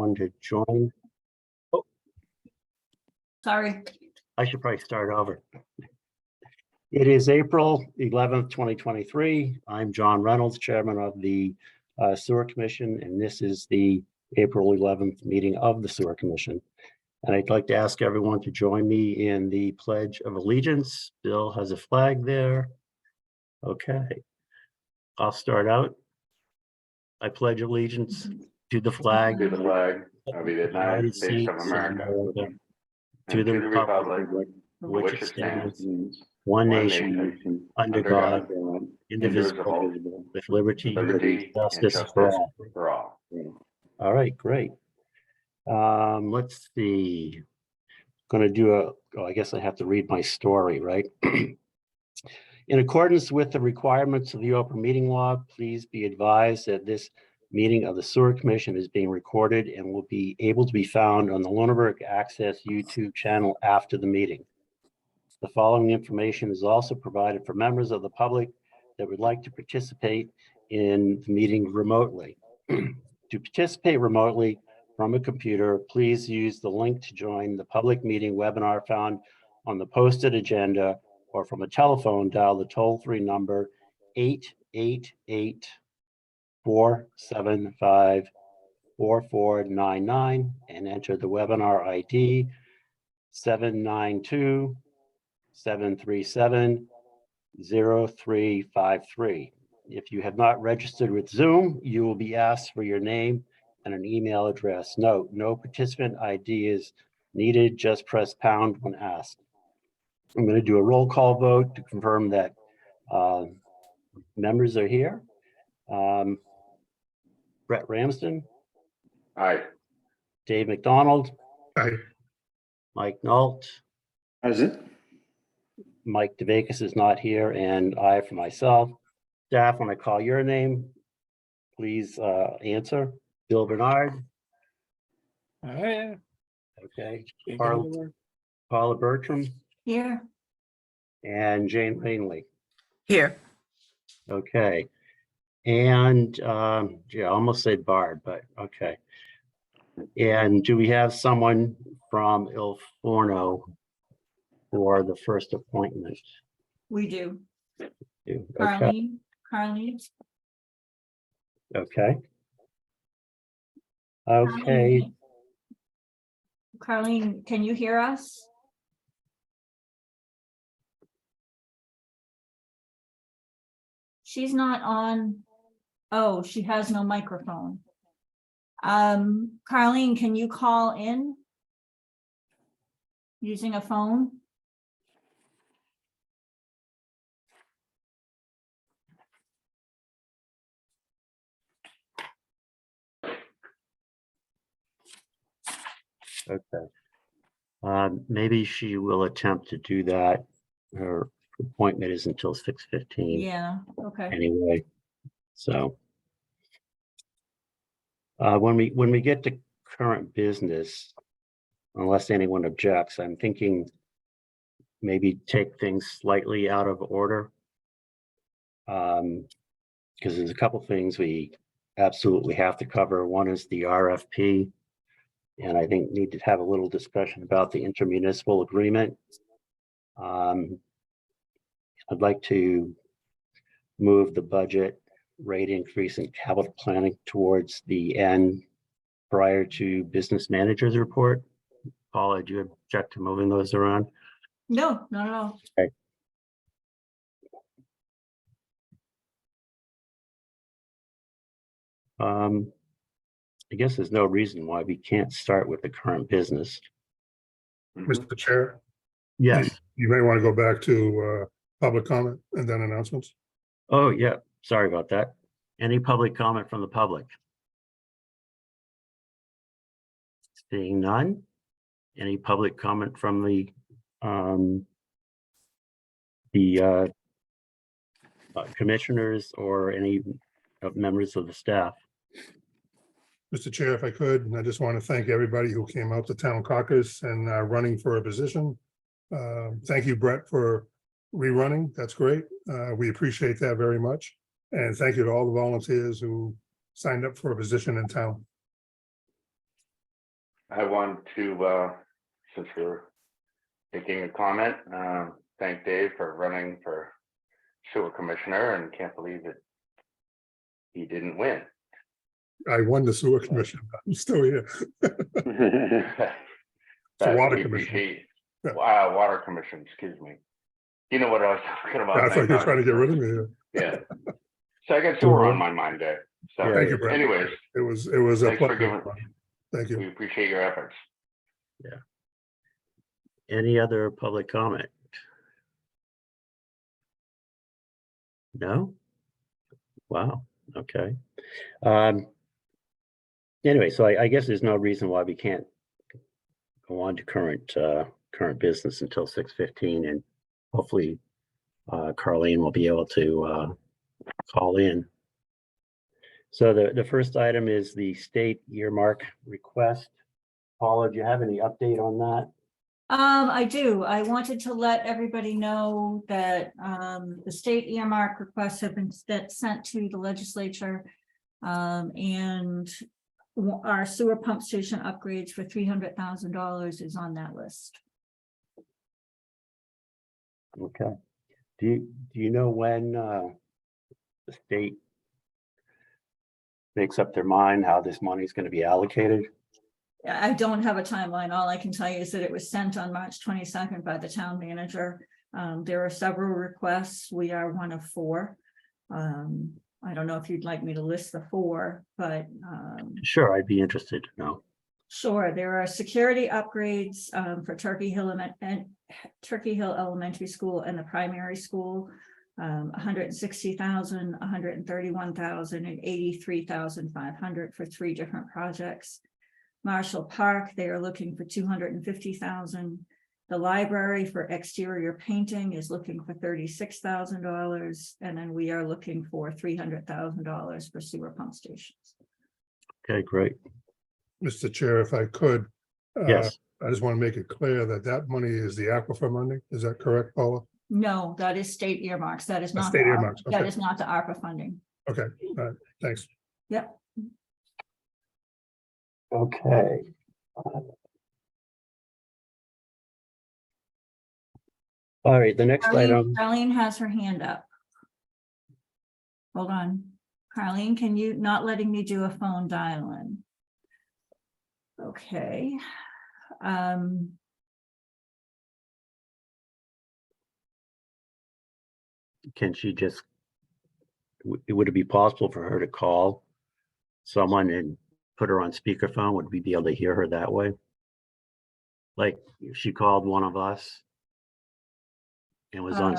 everyone to join. Oh, Sorry. I should probably start over. It is April 11th, 2023. I'm John Reynolds, Chairman of the Sewer Commission, and this is the April 11th meeting of the Sewer Commission. And I'd like to ask everyone to join me in the Pledge of Allegiance. Bill has a flag there. Okay. I'll start out. I pledge allegiance to the flag To the flag of the United States of America, to the republic which it stands, one one nation, nation, under God, indivisible, indivisible, with liberty and liberty and justice justice for all. for all. All right, great. Let's see. Going to do I guess I have to read my story, right? In accordance with the requirements of the open meeting law, please be advised that this meeting of the Sewer Commission is being recorded and will be able to be found on the Lunenburg Access YouTube channel after the meeting. The following information is also provided for members of the public that would like to participate in the meeting remotely. To participate remotely from a computer, please use the link to join the public meeting webinar found on the posted agenda, or from a telephone, dial the toll-free number 888-475-4499 and enter the webinar ID 792-737-0353. If you have not registered with Zoom, you will be asked for your name and an email address. Note, no participant ID is needed, just press pound when asked. I'm going to do a roll call vote to confirm that members are here. Brett Ramsden, Aye. Dave McDonald, Aye. Mike Nault, Present. Mike DeVakis is not here, and I for myself. Staff, when I call your name, please answer. Bill Bernard. Aye. Okay. Paula Bertram Here. and Jane Rainley. Here. Okay. And yeah, I almost said Barb, but okay. And do we have someone from Il Forno for the first appointment? We do. Okay. Carlene. Okay. Okay. Carlene, can you hear us? She's not on. Oh, she has no microphone. Carlene, can you call in? Using a phone? Okay. Maybe she will attempt to do that. Her appointment is until 6:15 Yeah, okay. anyway. So when we get to current business, unless anyone objects, I'm thinking maybe take things slightly out of order. Because there's a couple things we absolutely have to cover. One is the RFP. And I think need to have a little discussion about the intermunicipal agreement. I'd like to move the budget rate increase in capital planning towards the end prior to business manager's report. Paula, do you object to moving those around? No, not at all. Okay. I guess there's no reason why we can't start with the current business. Mr. Chair, Yes. you may want to go back to public comment and then announcements. Oh, yeah. Sorry about that. Any public comment from the public? Seeing none. Any public comment from the commissioners or any members of the staff? Mr. Chair, if I could, I just want to thank everybody who came out to town caucus and running for a position. Thank you, Brett, for rerunning. That's great. We appreciate that very much. And thank you to all the volunteers who signed up for a position in town. I want to, since we're taking a comment, thank Dave for running for sewer commissioner, and can't believe that he didn't win. I won the sewer commission. I'm still here. But water we commission. appreciate- Yeah. Water commission, excuse me. You know what I was talking about. I thought you were trying to get rid of me. Yeah. So I got sewer on my mind, Dave. So Yeah. Thank you, Brett. anyways, It was a Thanks for pleasure. giving- Thank you. we appreciate your efforts. Any other public comment? No? Wow, okay. Anyway, so I guess there's no reason why we can't go on to current business until 6:15, and hopefully Carleen will be able to call in. So the first item is the state earmark request. Paula, do you have any update on that? I do. I wanted to let everybody know that the state earmark requests have been sent to the legislature. And our sewer pump station upgrades for $300,000 is on that list. Okay. Do you know when the state makes up their mind how this money is going to be allocated? I don't have a timeline. All I can tell you is that it was sent on March 22nd by the town manager. There are several requests. We are one of 4. I don't know if you'd like me to list the 4, but Sure, I'd be interested to know. sure. There are security upgrades for Turkey Hill Elementary School and the primary school. 160,000, 131,000, and 83,500 for 3 different projects. Marshall Park, they are looking for 250,000. The library for exterior painting is looking for $36,000, and then we are looking for $300,000 for sewer pump stations. Okay, great. Mr. Chair, if I could. Yes, I just want to make it clear that that money is the aquifer money. Is that correct, Paula? No, that is state earmarks. That is not State the ARPA- earmarks, That okay. is not the ARPA funding. Okay, all right, thanks. Yep. okay. All right, the next item, Carleen has her hand up. Hold on. Carleen, can you not letting me do a phone dial in? Okay. can she just, would it be possible for her to call someone and put her on speakerphone? Would we be able to hear her that way? Like if she called one of us and was on,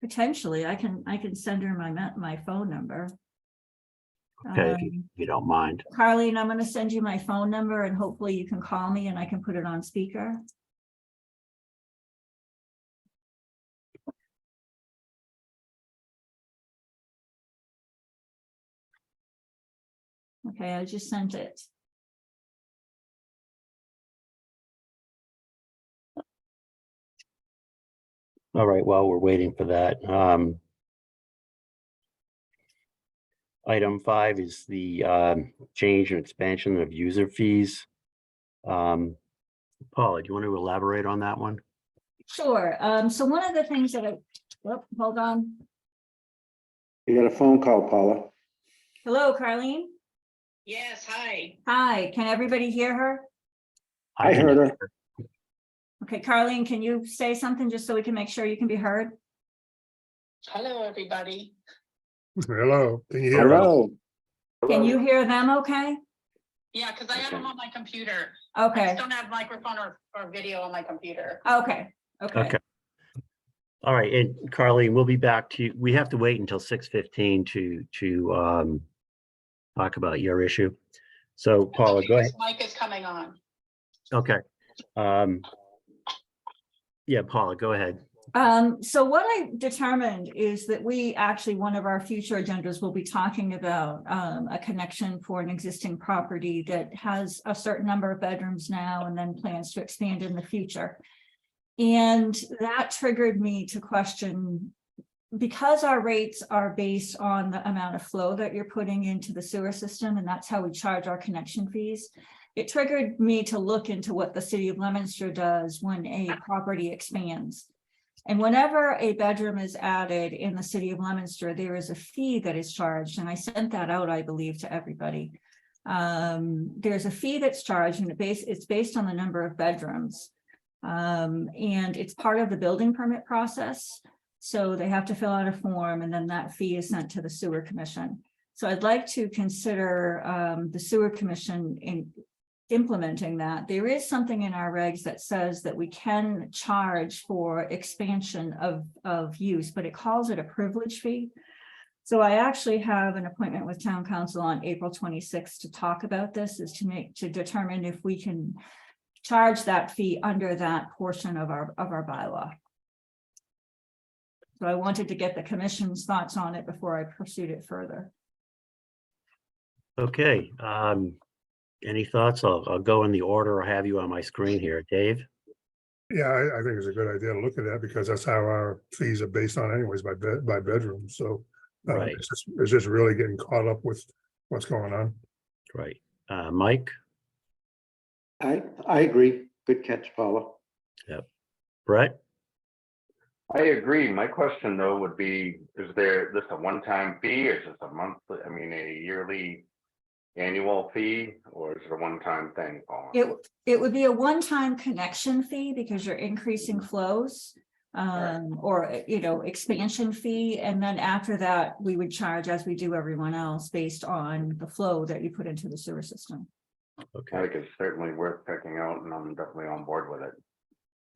Potentially, I can send her my phone number. okay, if you don't mind. Carleen, I'm gonna send you my phone number and hopefully you can call me and I can put it on speaker. Okay, I just sent it. All right, while we're waiting for that, item 5 is the change and expansion of user fees. Paula, do you want to elaborate on that one? Sure. So one of the things that hold on. You got a phone call, Paula. Hello, Carleen. Yes, hi. Hi, can everybody hear her? I can heard her. hear Okay, Carleen, can you say something just so we can make sure you can be heard? Hello, everybody. Hello, can you hear us? Hello. Can you hear them okay? Yeah, because I have them on my computer. I just Okay, don't have microphone or video on my computer. okay, okay. Okay. All right, and Carly, we'll be back to you. We have to wait until 6:15 to talk about your issue. So Paula, Okay, go ahead. this mic is coming on. Okay. Yeah, Paula, go ahead. So what I determined is that we actually, one of our future agendas will be talking about a connection for an existing property that has a certain number of bedrooms now and then plans to expand in the future. And that triggered me to question, because our rates are based on the amount of flow that you're putting into the sewer system, and that's how we charge our connection fees. it triggered me to look into what the city of Leominster does when a property expands. And whenever a bedroom is added in the city of Leominster, there is a fee that is charged, and I sent that out, I believe, to everybody. There's a fee that's charged, and it's based on the number of bedrooms. And it's part of the building permit process. So they have to fill out a form, and then that fee is sent to the sewer commission. So I'd like to consider the sewer commission in implementing that. There is something in our regs that says that we can charge for expansion of use, but it calls it a privilege fee. So I actually have an appointment with town council on April 26th to talk about this, is to determine if we can charge that fee under that portion of our bylaw. So I wanted to get the commission's thoughts on it before I pursued it further. Okay, any thoughts? I'll go in the order I have you on my screen here. Dave? Yeah, I think it's a good idea to look at that because that's how our fees are based on anyways, by bedroom. So Right. it's just really getting caught up with what's going on. Right. Mike? I agree. Good catch, Paula. Brett? I agree. My question though would be, is this a one-time fee? Is this a monthly, a yearly annual fee, or is it a one-time thing, Paula? It would be a one-time connection fee because you're increasing flows, or, expansion fee. And then after that, we would charge, as we do everyone else, based on the flow that you put into the sewer system. I Okay, think it's certainly worth checking out, and I'm definitely on board with it.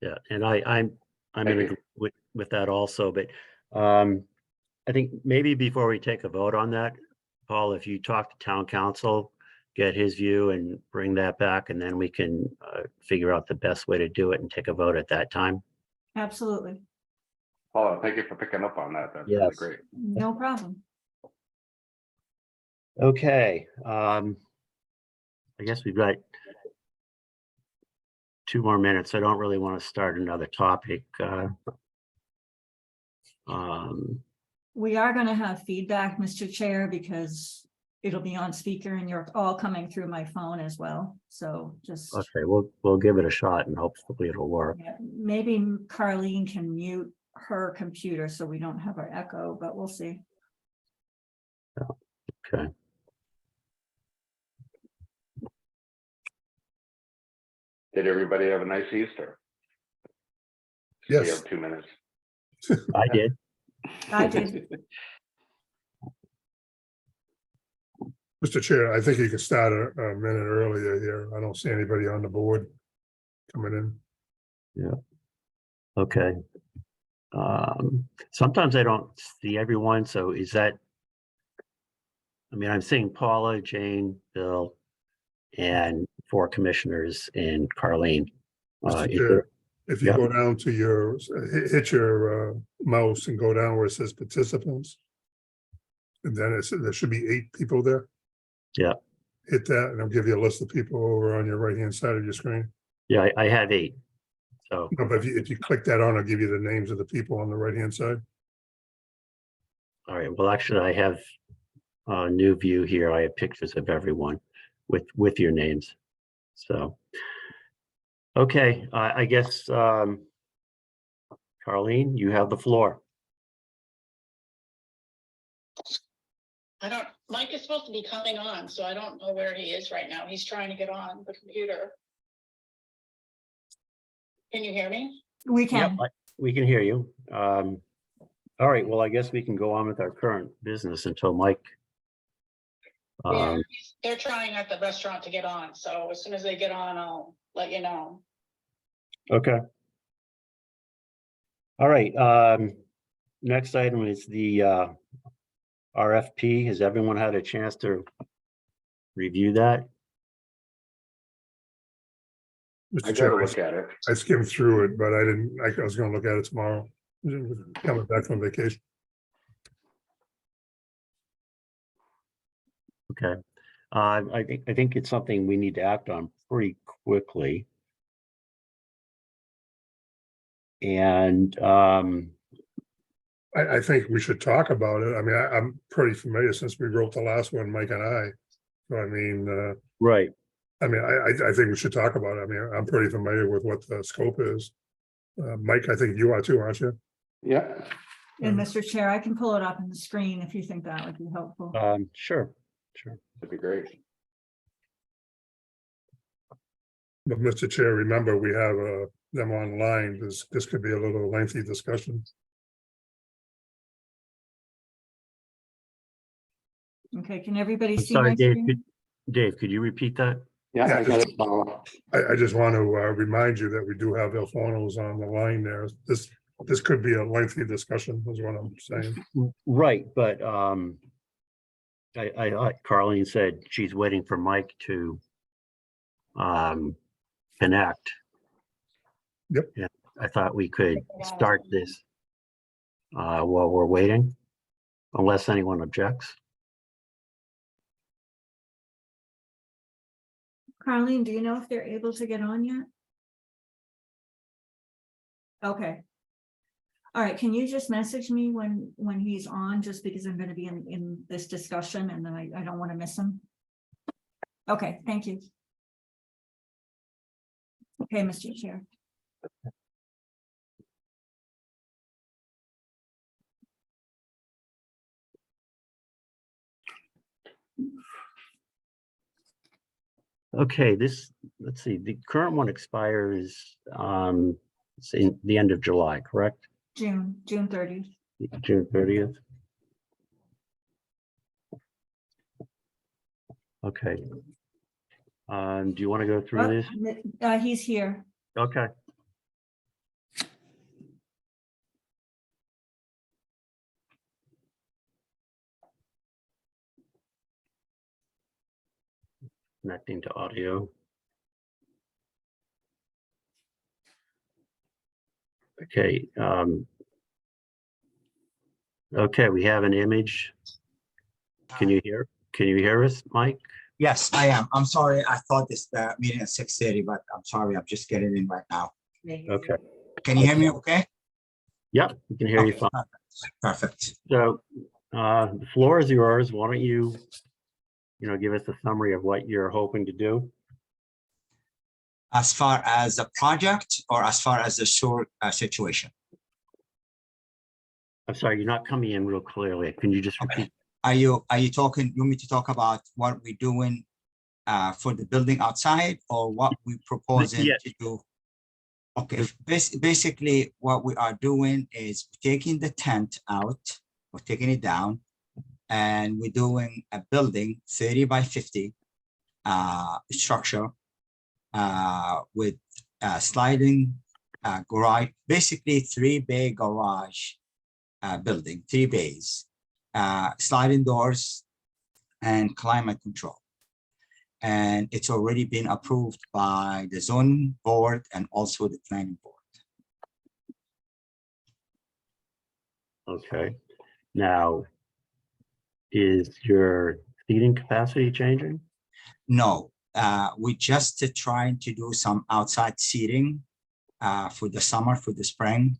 yeah, and I'm Thank in you. agreement with that also, but I think maybe before we take a vote on that, Paul, if you talk to town council, get his view and bring that back, and then we can figure out the best way to do it and take a vote at that time. Absolutely. Paula, thank you for picking up on that. That's really Yes. great. No problem. Okay, I guess we've got 2 more minutes. I don't really want to start another topic. We are going to have feedback, Mr. Chair, because it'll be on speaker and you're all coming through my phone as well. So just Okay, we'll give it a shot and hopefully it'll work. maybe Carleen can mute her computer so we don't have our echo, but we'll see. Okay. Did everybody have a nice Easter? We Yes. have 2 minutes. I did. I did. Mr. Chair, I think you can start a minute earlier here. I don't see anybody on the board coming in. Okay. Sometimes I don't see everyone, so is that? I'm seeing Paula, Jane, Bill, and 4 commissioners and Carleen. Mr. Is Chair, there- if you yeah. go down to your, hit your mouse and go down where it says participants. And then there should be 8 people there. Yeah. Hit that and it'll give you a list of people over on your right-hand side of your screen. Yeah, I have 8. So, No, but if you click that on, it'll give you the names of the people on the right-hand side. all right. Well, actually, I have a new view here. I have pictures of everyone with your names. So, okay, I guess, Carleen, you have the floor. Mike is supposed to be coming on, so I don't know where he is right now. He's trying to get on the computer. Can you hear me? We Yep, can. we can hear you. All right, well, I guess we can go on with our current business until Mike. Yeah, they're trying at the restaurant to get on, so as soon as they get on, I'll let you know. Okay. All right, next item is the RFP. Has everyone had a chance to review that? I Mr. gotta Chair, look at it. I skimmed through it, but I didn't, I was gonna look at it tomorrow. Coming back from vacation. Okay. I think it's something we need to act on pretty quickly. And I think we should talk about it. I mean, I'm pretty familiar since we wrote the last one, Mike and I. So I mean, right. I mean, I think we should talk about it. I mean, I'm pretty familiar with what the scope is. Mike, I think you are too, aren't you? Yeah, And Mhm. Mr. Chair, I can pull it up on the screen if you think that would be helpful. Sure. That'd be great. But Mr. Chair, remember, we have them online. This could be a little lengthy discussion. Okay, can everybody I'm see my sorry, Dave, screen? Dave, could you repeat that? yeah, I got it, Paula. I just want to remind you that we do have Alfonso's on the line there. This could be a lengthy discussion, is what I'm saying. Right, but I thought Carleen said she's waiting for Mike to connect. Yep. Yeah, I thought we could start this while we're waiting, unless anyone objects. Carleen, do you know if they're able to get on yet? Okay. All right, can you just message me when he's on, just because I'm gonna be in this discussion and then I don't want to miss him. Okay, thank you. Okay, Mr. Chair. Okay, let's see, the current one expires it's in the end of July, correct? June 30th. June 30th. Okay. Do you want to go through this? He's here. Okay. Connecting to audio. Okay. Okay, we have an image. Can you hear us, Mike? Yes, I am. I'm sorry. I thought this meeting at 6:30, but I'm sorry. I'm just getting in right now. Okay. Can you hear me okay? Yep, we can hear you Okay, fine. Perfect. So the floor is yours. Why don't you give us a summary of what you're hoping to do? As far as the project or as far as the sewer situation? I'm sorry, you're not coming in real clearly. Can you just Okay. repeat? Are you talking, you want me to talk about what we're doing for the building outside or what we proposing Yes. to do? Okay, basically what we are doing is taking the tent out, or taking it down, and we're doing a building 30 by 50 structure with sliding garage, basically 3-bay garage building, 3 bays, sliding doors and climate control. And it's already been approved by the zoning board and also the planning board. Okay. Now, is your seating capacity changing? No, we just trying to do some outside seating for the summer, for the spring.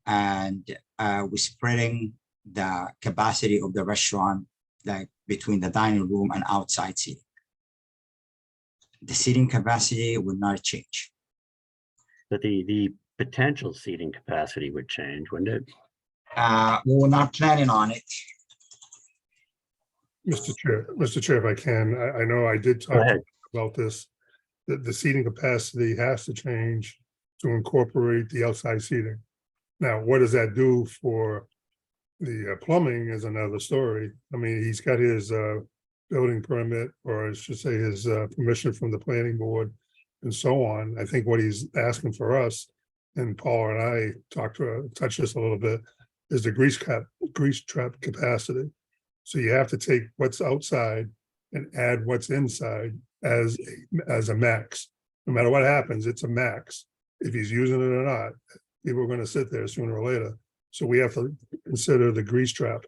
And we're spreading the capacity of the restaurant, like between the dining room and outside seating. The seating capacity will not change. But the potential seating capacity would change, wouldn't it? We're not planning on it. Mr. Chair, if I can, I know I did Go talk ahead. about this. The seating capacity has to change to incorporate the outside seating. Now, what does that do for the plumbing is another story. I mean, he's got his building permit, or I should say his permission from the planning board and so on. I think what he's asking for us, and Paul and I touched this a little bit, is the grease trap capacity. So you have to take what's outside and add what's inside as a max. No matter what happens, it's a max. If he's using it or not, people are going to sit there sooner or later. So we have to consider the grease trap.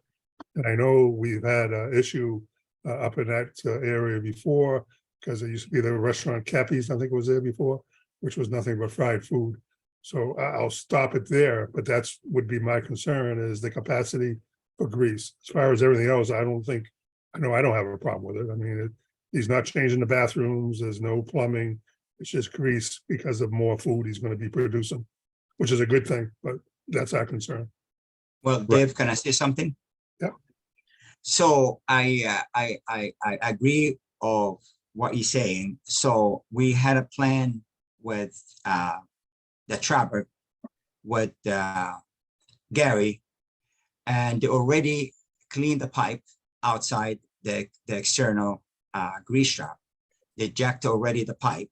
And I know we've had an issue up in that area before, because there used to be the restaurant Cappy's, I think it was there before, which was nothing but fried food. So I'll stop it there, but that's would be my concern, is the capacity for grease. As far as everything else, I don't have a problem with it. I mean, He's not changing the bathrooms, there's no plumbing, it's just grease because of more food he's gonna be producing, which is a good thing, but that's our concern. Well, Dave, can I say something? Yeah. So I agree of what he's saying. So we had a plan with the trapper, with Gary, and they already cleaned the pipe outside the external grease trap. They jacked already the pipe.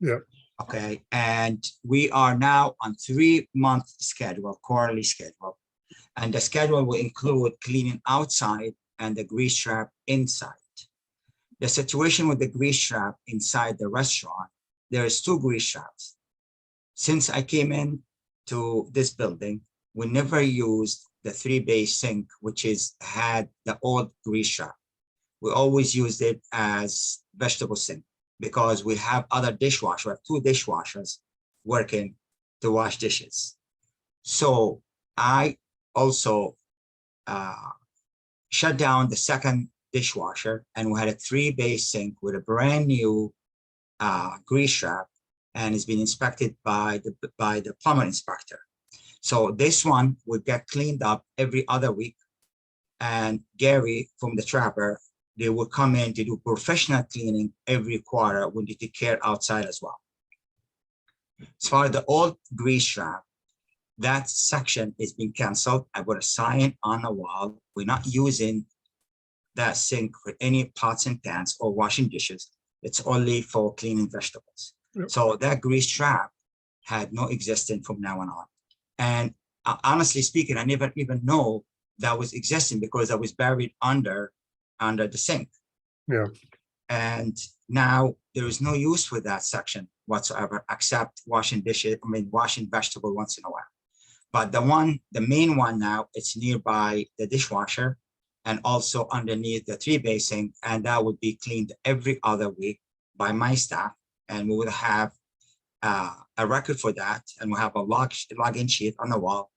Yeah. Okay, and we are now on 3-month schedule, quarterly schedule. And the schedule will include cleaning outside and the grease trap inside. The situation with the grease trap inside the restaurant, there is 2 grease traps. Since I came in to this building, we never used the 3-bay sink, which had the old grease trap. We always used it as vegetable sink because we have other dishwashers. We have 2 dishwashers working to wash dishes. So I also shut down the second dishwasher, and we had a 3-bay sink with a brand new grease trap, and it's been inspected by the plumber inspector. So this one would get cleaned up every other week, and Gary from the trapper, they would come in to do professional cleaning every quarter when they take care outside as well. As far as the old grease trap, that section is being canceled. I put a sign on the wall. We're not using that sink for any pots and pans or washing dishes. It's only for cleaning vegetables. Yep. So that grease trap had no existence from now on. And honestly speaking, I never even know that was existing because I was buried under the sink. Yeah. And now there is no use for that section whatsoever, except washing dishes, washing vegetable once in a while. But the main one now, it's nearby the dishwasher and also underneath the 3-bay sink, and that would be cleaned every other week by my staff. And we would have a record for that, and we'll have a login sheet on the wall.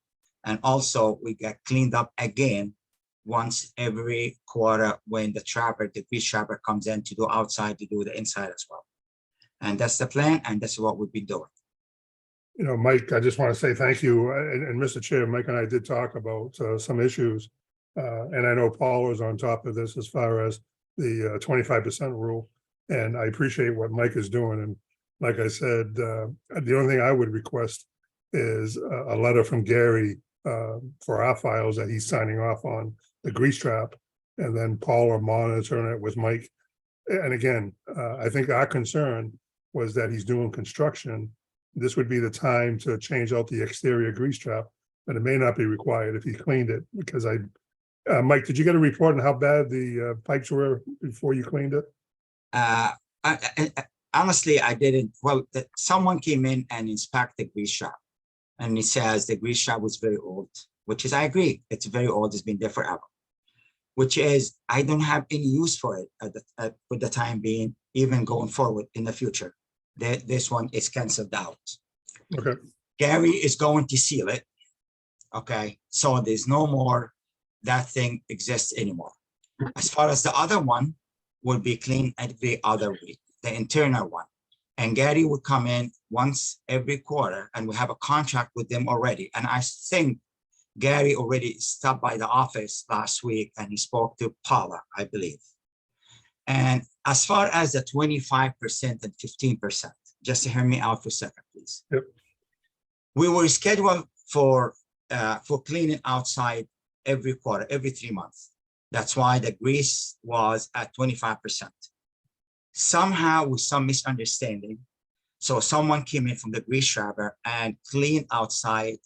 And also we get cleaned up again once every quarter when the grease trapper comes in to do outside, to do the inside as well. And that's the plan, and that's what we've been doing. You know, Mike, I just want to say thank you. And Mr. Chair, Mike and I did talk about some issues. And I know Paul is on top of this as far as the 25% rule. And I appreciate what Mike is doing. And like I said, the only thing I would request is a letter from Gary for our files that he's signing off on the grease trap. And then Paul are monitoring it with Mike. And again, I think our concern was that he's doing construction. This would be the time to change out the exterior grease trap, but it may not be required if he cleaned it, because Mike, did you get a report on how bad the pipes were before you cleaned it? Honestly, I didn't. Well, someone came in and inspected the grease trap, and he says the grease trap was very old, which is, I agree, it's very old, it's been there forever, which is, I don't have any use for it for the time being, even going forward in the future. This one is canceled out. Okay. Gary is going to seal it. Okay, so there's no more, that thing exists anymore. As far as the other one, would be cleaned every other week, the internal one. And Gary would come in once every quarter, and we have a contract with them already. And I think Gary already stopped by the office last week and he spoke to Paula, I believe. And as far as the 25% and 15%, just to hear me out for a second, please. Yep. We were scheduled for cleaning outside every quarter, every 3 months. That's why the grease was at 25%. Somehow, with some misunderstanding, so someone came in from the grease trapper and cleaned outside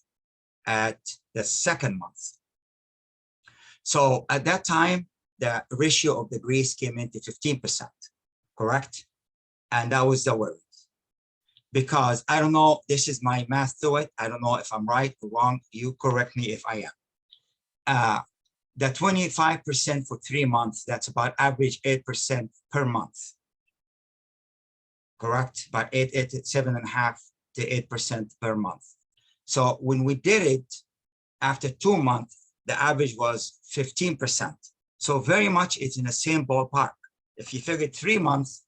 at the second month. So at that time, the ratio of the grease came into 15%, correct? And that was the word. Because I don't know, this is my math to it. I don't know if I'm right or wrong. You correct me if I am. The 25% for 3 months, that's about average 8% per month. Correct? About 7.5 to 8% per month. So when we did it, after 2 months, the average was 15%. So very much it's in the same ballpark. if you figure 3 months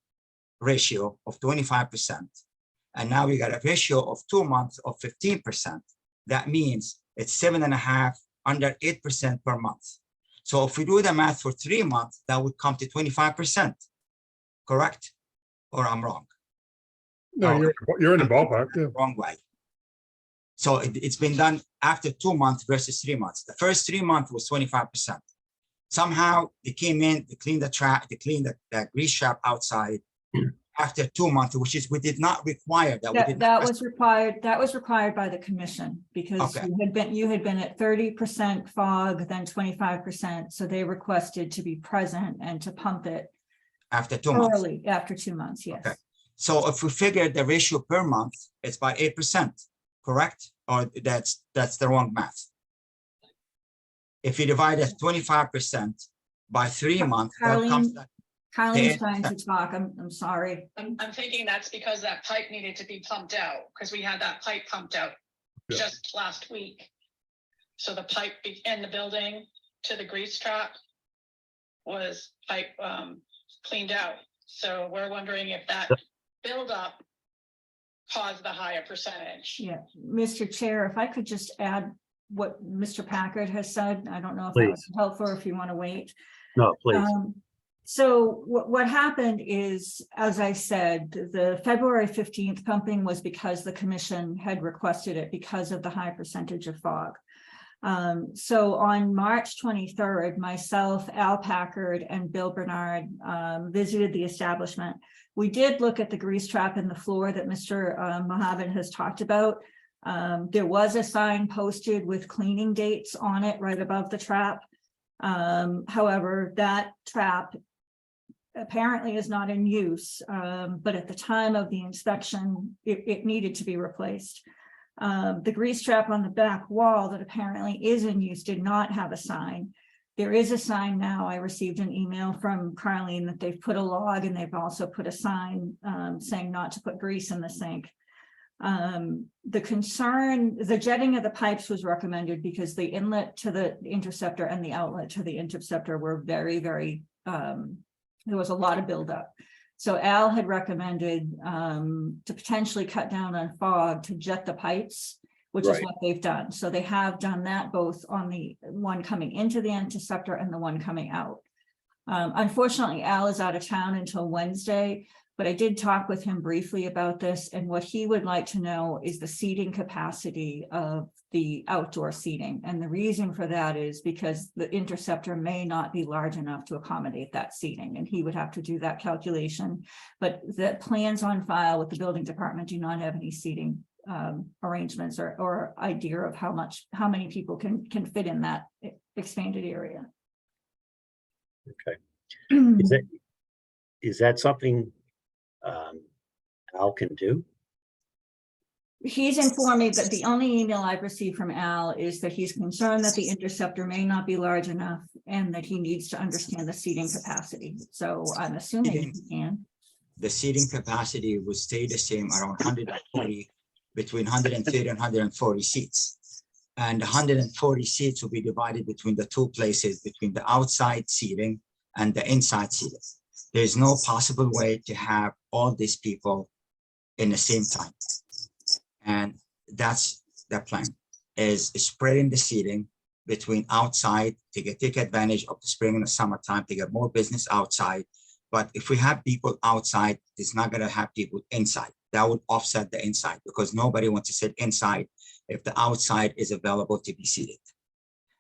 ratio of 25%, and now we got a ratio of 2 months of 15%, that means it's 7.5, under 8% per month. So if we do the math for 3 months, that would come to 25%, correct? Or I'm wrong? No, you're in the ballpark, yeah. Wrong way. So it's been done after 2 months versus 3 months. The first 3 months was 25%. Somehow they came in, they cleaned the track, they cleaned the grease trap outside after 2 months, which is, we did not require that. We did That not- was required by the commission because Okay. you had been at 30% fog, then 25%. So they requested to be present and to pump it After 2 months. early after 2 months, yes. Okay. So if we figure the ratio per month, it's by 8%, correct? Or that's the wrong math. If you divide it 25% by 3 months, that comes. Carlene's trying to talk. I'm sorry. I'm thinking that's because that pipe needed to be pumped out, because we had that pipe pumped out Yeah. just last week. So the pipe in the building to the grease trap was pipe cleaned out. So we're wondering if that buildup caused the higher percentage. Yeah, Mr. Chair, if I could just add what Mr. Packard has said, I don't know if that was helpful or if you want to wait. No, please. So what happened is, as I said, the February 15th pumping was because the commission had requested it because of the high percentage of fog. So on March 23rd, myself, Al Packard, and Bill Bernard visited the establishment. We did look at the grease trap in the floor that Mr. Mohammed has talked about. There was a sign posted with cleaning dates on it right above the trap. However, that trap apparently is not in use, but at the time of the inspection, it needed to be replaced. The grease trap on the back wall that apparently is in use did not have a sign. There is a sign now. I received an email from Carlene that they've put a log and they've also put a sign saying not to put grease in the sink. The jetting of the pipes was recommended because the inlet to the interceptor and the outlet to the interceptor were very, very, there was a lot of buildup. So Al had recommended to potentially cut down on fog to jet the pipes, which is Right. what they've done. So they have done that both on the one coming into the interceptor and the one coming out. Unfortunately, Al is out of town until Wednesday, but I did talk with him briefly about this, and what he would like to know is the seating capacity of the outdoor seating. And the reason for that is because the interceptor may not be large enough to accommodate that seating, and he would have to do that calculation. But the plans on file with the building department do not have any seating arrangements or idea of how many people can fit in that expanded area. Okay. Is that something Al can do? He's informed me that the only email I've received from Al is that he's concerned that the interceptor may not be large enough and that he needs to understand the seating capacity. So I'm assuming he can. The seating capacity will stay the same around 140, between 130 and 140 seats. And 140 seats will be divided between the two places, between the outside seating and the inside seating. There's no possible way to have all these people in the same time. And that's the plan, is spreading the seating between outside to take advantage of the spring and the summertime to get more business outside. But if we have people outside, it's not going to have people inside. That would offset the inside because nobody wants to sit inside if the outside is available to be seated.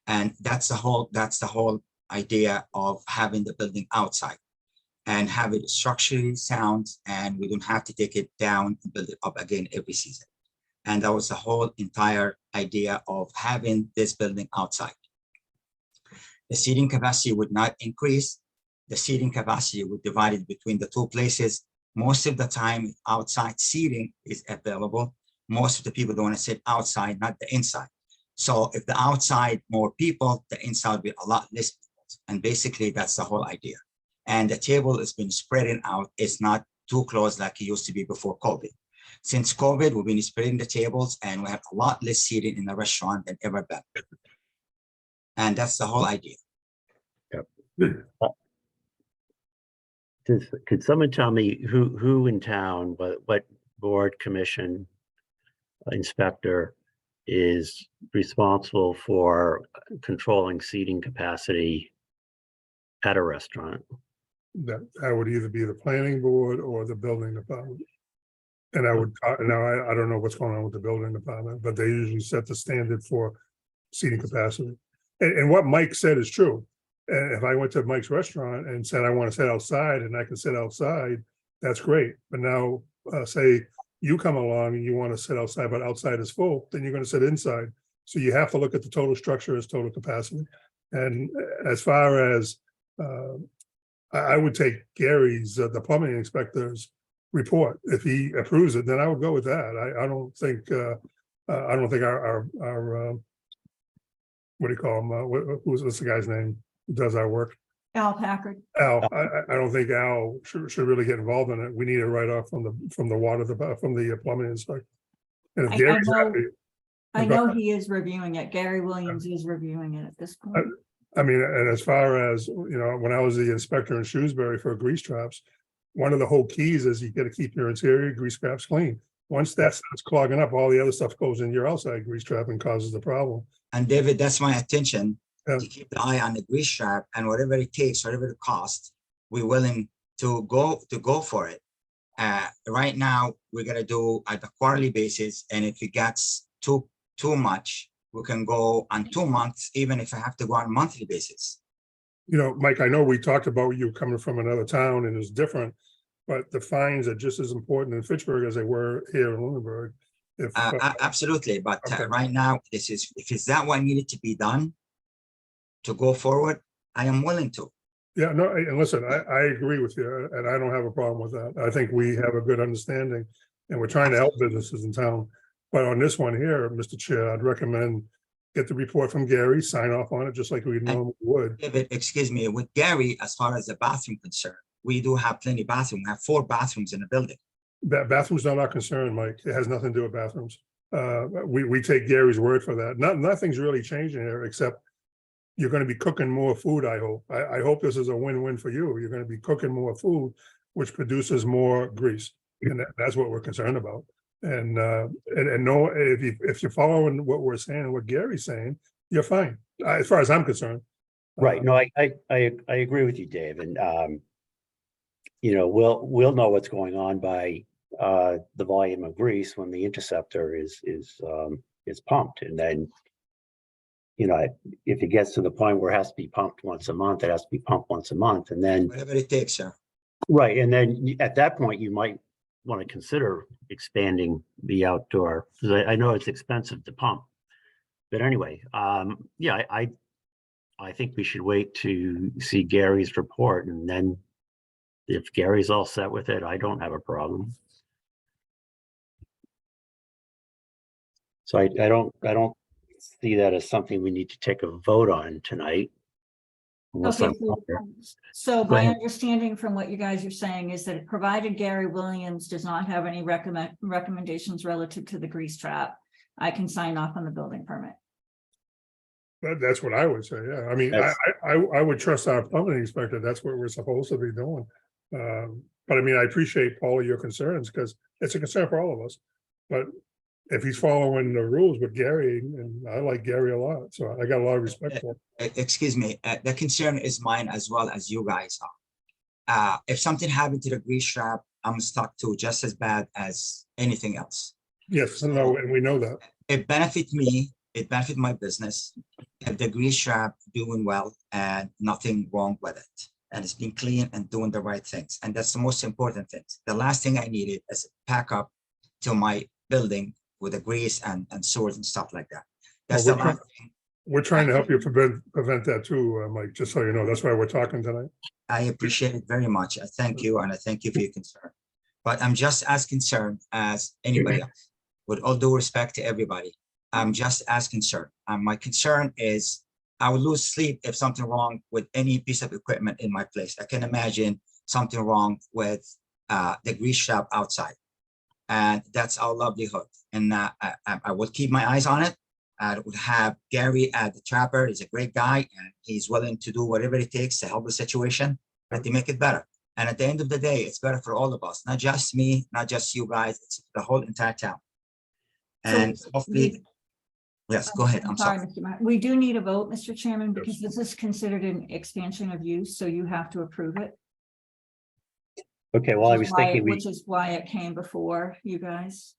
And that's the whole idea of having the building outside and have it structurally sound, and we don't have to take it down and build it up again every season. And that was the whole entire idea of having this building outside. The seating capacity would not increase. The seating capacity would divide it between the two places. Most of the time, outside seating is available. Most of the people don't want to sit outside, not the inside. So if the outside more people, the inside will be a lot less people. And basically, that's the whole idea. And the table has been spreading out. It's not too close like it used to be before COVID. Since COVID, we've been spreading the tables and we have a lot less seating in the restaurant than ever been. And that's the whole idea. Could someone tell me who in town, what board, commission, inspector is responsible for controlling seating capacity at a restaurant? That would either be the planning board or the building department. And I would, now, I don't know what's going on with the building department, but they usually set the standard for seating capacity. And what Mike said is true. If I went to Mike's restaurant and said, I want to sit outside and I can sit outside, that's great. But now, say you come along and you want to sit outside, but outside is full, then you're going to sit inside. So you have to look at the total structure as total capacity. And as far as, I would take Gary's, the plumbing inspector's report. If he approves it, then I would go with that. I don't think our what do you call him? What's the guy's name who does our work? Al Packard. Al. I don't think Al should really get involved in it. We need a write-off from the plumbing inspector. And if I Gary's know- happy, I know he is reviewing it. Gary Williams is reviewing it at this point. I mean, and as far as, you know, when I was the inspector in Shrewsbury for grease traps, one of the whole keys is you got to keep your interior grease traps clean. Once that starts clogging up, all the other stuff goes in your outside grease trap and causes the problem. And David, that's my attention, Yeah. to keep the eye on the grease trap, and whatever it takes, whatever it costs, we're willing to go for it. Right now, we're gonna do at a quarterly basis, and if it gets too much, we can go on 2 months, even if I have to go on a monthly basis. You know, Mike, I know we talked about you coming from another town and it's different, but the fines are just as important in Fitchburg as they were here in Lunenburg. If, Absolutely, but Okay. right now, if it's that what needed to be done to go forward, I am willing to. yeah, no, and listen, I agree with you, and I don't have a problem with that. I think we have a good understanding, and we're trying to help businesses in town. But on this one here, Mr. Chair, I'd recommend get the report from Gary, sign off on it, just like we normally would. David, excuse me, with Gary, as far as the bathroom concerned, we do have plenty of bathroom. We have 4 bathrooms in the building. Bathrooms not our concern, Mike. It has nothing to do with bathrooms. We take Gary's word for that. Nothing's really changing here, except you're gonna be cooking more food, I hope. I hope this is a win-win for you. You're gonna be cooking more food, which produces more grease. And that's what we're concerned about. And no, if you're following what we're saying and what Gary's saying, you're fine, as far as I'm concerned. Right, no, I agree with you, Dave, and you know, we'll know what's going on by the volume of grease when the interceptor is pumped, and then, you know, if it gets to the point where it has to be pumped once a month, it has to be pumped once a month, and then, Whatever it takes, sir. right, and then at that point, you might want to consider expanding the outdoor, because I know it's expensive to pump. But anyway, yeah, I think we should wait to see Gary's report, and then if Gary's all set with it, I don't have a problem. So I don't see that as something we need to take a vote on tonight. Unless Okay, I'm- so Go my ahead. understanding from what you guys are saying is that provided Gary Williams does not have any recommendations relative to the grease trap, I can sign off on the building permit. That's what I would say, yeah. I mean, That's- I would trust our plumbing inspector. That's what we're supposed to be doing. But I mean, I appreciate all of your concerns, because it's a concern for all of us. But if he's following the rules with Gary, and I like Gary a lot, so I got a lot of respect for him. Excuse me, the concern is mine as well as you guys are. If something happened to the grease trap, I'm stuck to just as bad as anything else. Yes, no, and we know that. It benefit me, it benefit my business. If the grease trap doing well and nothing wrong with it, and it's been clean and doing the right things, and that's the most important thing. The last thing I needed is a pack up to my building with the grease and sewers and stuff like that. That's Well, the we're last thing. We're trying to help you prevent that too, Mike, just so you know. That's why we're talking tonight. I appreciate it very much. I thank you, and I thank you for your concern. But I'm just as concerned as anybody else. With all due respect to everybody, I'm just as concerned. My concern is I would lose sleep if something wrong with any piece of equipment in my place. I can imagine something wrong with the grease trap outside. And that's our livelihood. And I will keep my eyes on it. I would have Gary at the trapper. He's a great guy, and he's willing to do whatever it takes to help the situation, but to make it better. And at the end of the day, it's better for all of us, not just me, not just you guys, it's the whole entire town. So And hopefully, we- yes, go ahead. I'm sorry. Mr. Mayor. We do need a vote, Mr. Chairman, because this is considered an expansion of use, so you have to approve it. Okay, well, I was thinking Which is why it came before you guys.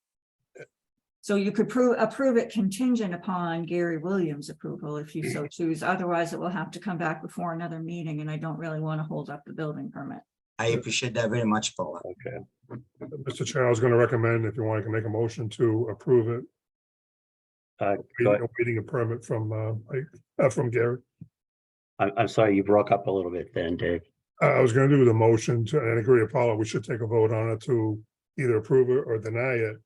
So you could approve it contingent upon Gary Williams' approval if you so choose. Otherwise, it will have to come back before another meeting, and I don't really want to hold up the building permit. I appreciate that very much, Paula. okay. Mr. Chair, I was going to recommend if you want, I can make a motion to approve it. Go ahead. Waiting a permit from Gary. I'm sorry, you broke up a little bit then, Dave. I was going to do the motion to, and agree, Paula, we should take a vote on it to either approve it or deny it.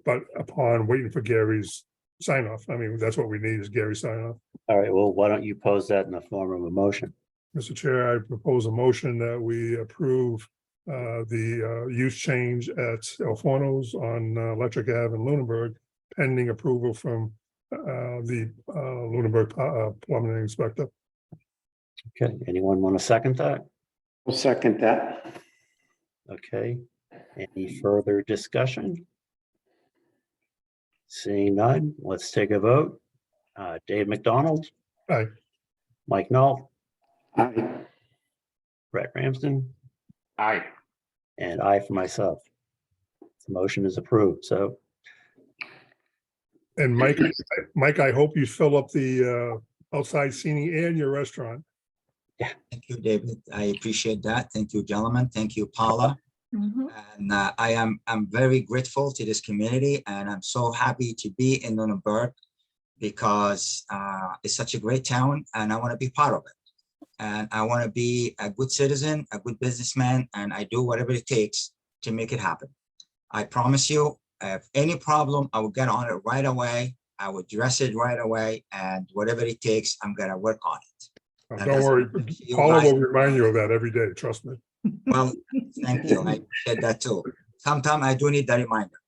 But upon waiting for Gary's sign off, I mean, that's what we need is Gary's sign off. All right, well, why don't you pose that in the form of a motion? Mr. Chair, I propose a motion that we approve the use change at Alforno's on Electric Ave in Lunenburg, pending approval from the Lunenburg plumbing inspector. Okay, anyone want to second that? I'll second that. Okay, any further discussion? Seeing none, let's take a vote. Dave McDonald. Aye. Mike Knoll, Aye. Brett Ramsden, Aye. and I for myself. The motion is approved, so And Mike, I hope you fill up the outside seating and your restaurant. Thank you, David. I appreciate that. Thank you, gentlemen. Thank you, Paula. Mhm. And I'm very grateful to this community, and I'm so happy to be in Lunenburg because it's such a great town, and I want to be part of it. And I want to be a good citizen, a good businessman, and I do whatever it takes to make it happen. I promise you, if any problem, I will get on it right away. I will address it right away, and whatever it takes, I'm gonna work on it. And Don't that's worry, what makes you Paula guys- will remind you of that every day, trust me. Well, thank you. I said that too. Sometimes I do need the reminder.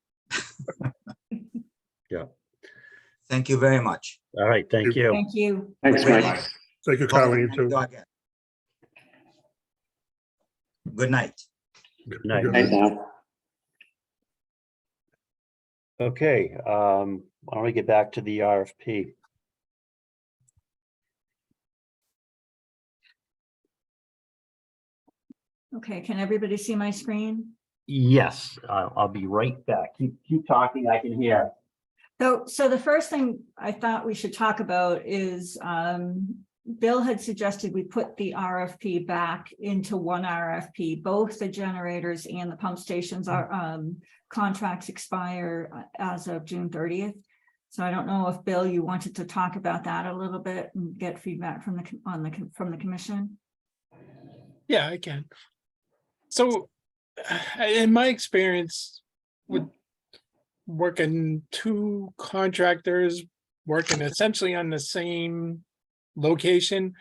Yeah. Thank you very much. all right, thank you. Thank you. Thanks, Good Mike. night. Thank you, Paula, Colleen, thank too. you again. Good night. Good night. Night now. Okay, why don't we get back to the RFP? Okay, can everybody see my screen? Yes, I'll be right back. Keep talking, I can hear. So the first thing I thought we should talk about is, Bill had suggested we put the RFP back into one RFP. Both the generators and the pump stations are, contracts expire as of June 30th. So I don't know if, Bill, you wanted to talk about that a little bit and get feedback from the commission. Yeah, I can. So in my experience with working two contractors, working essentially on the same location,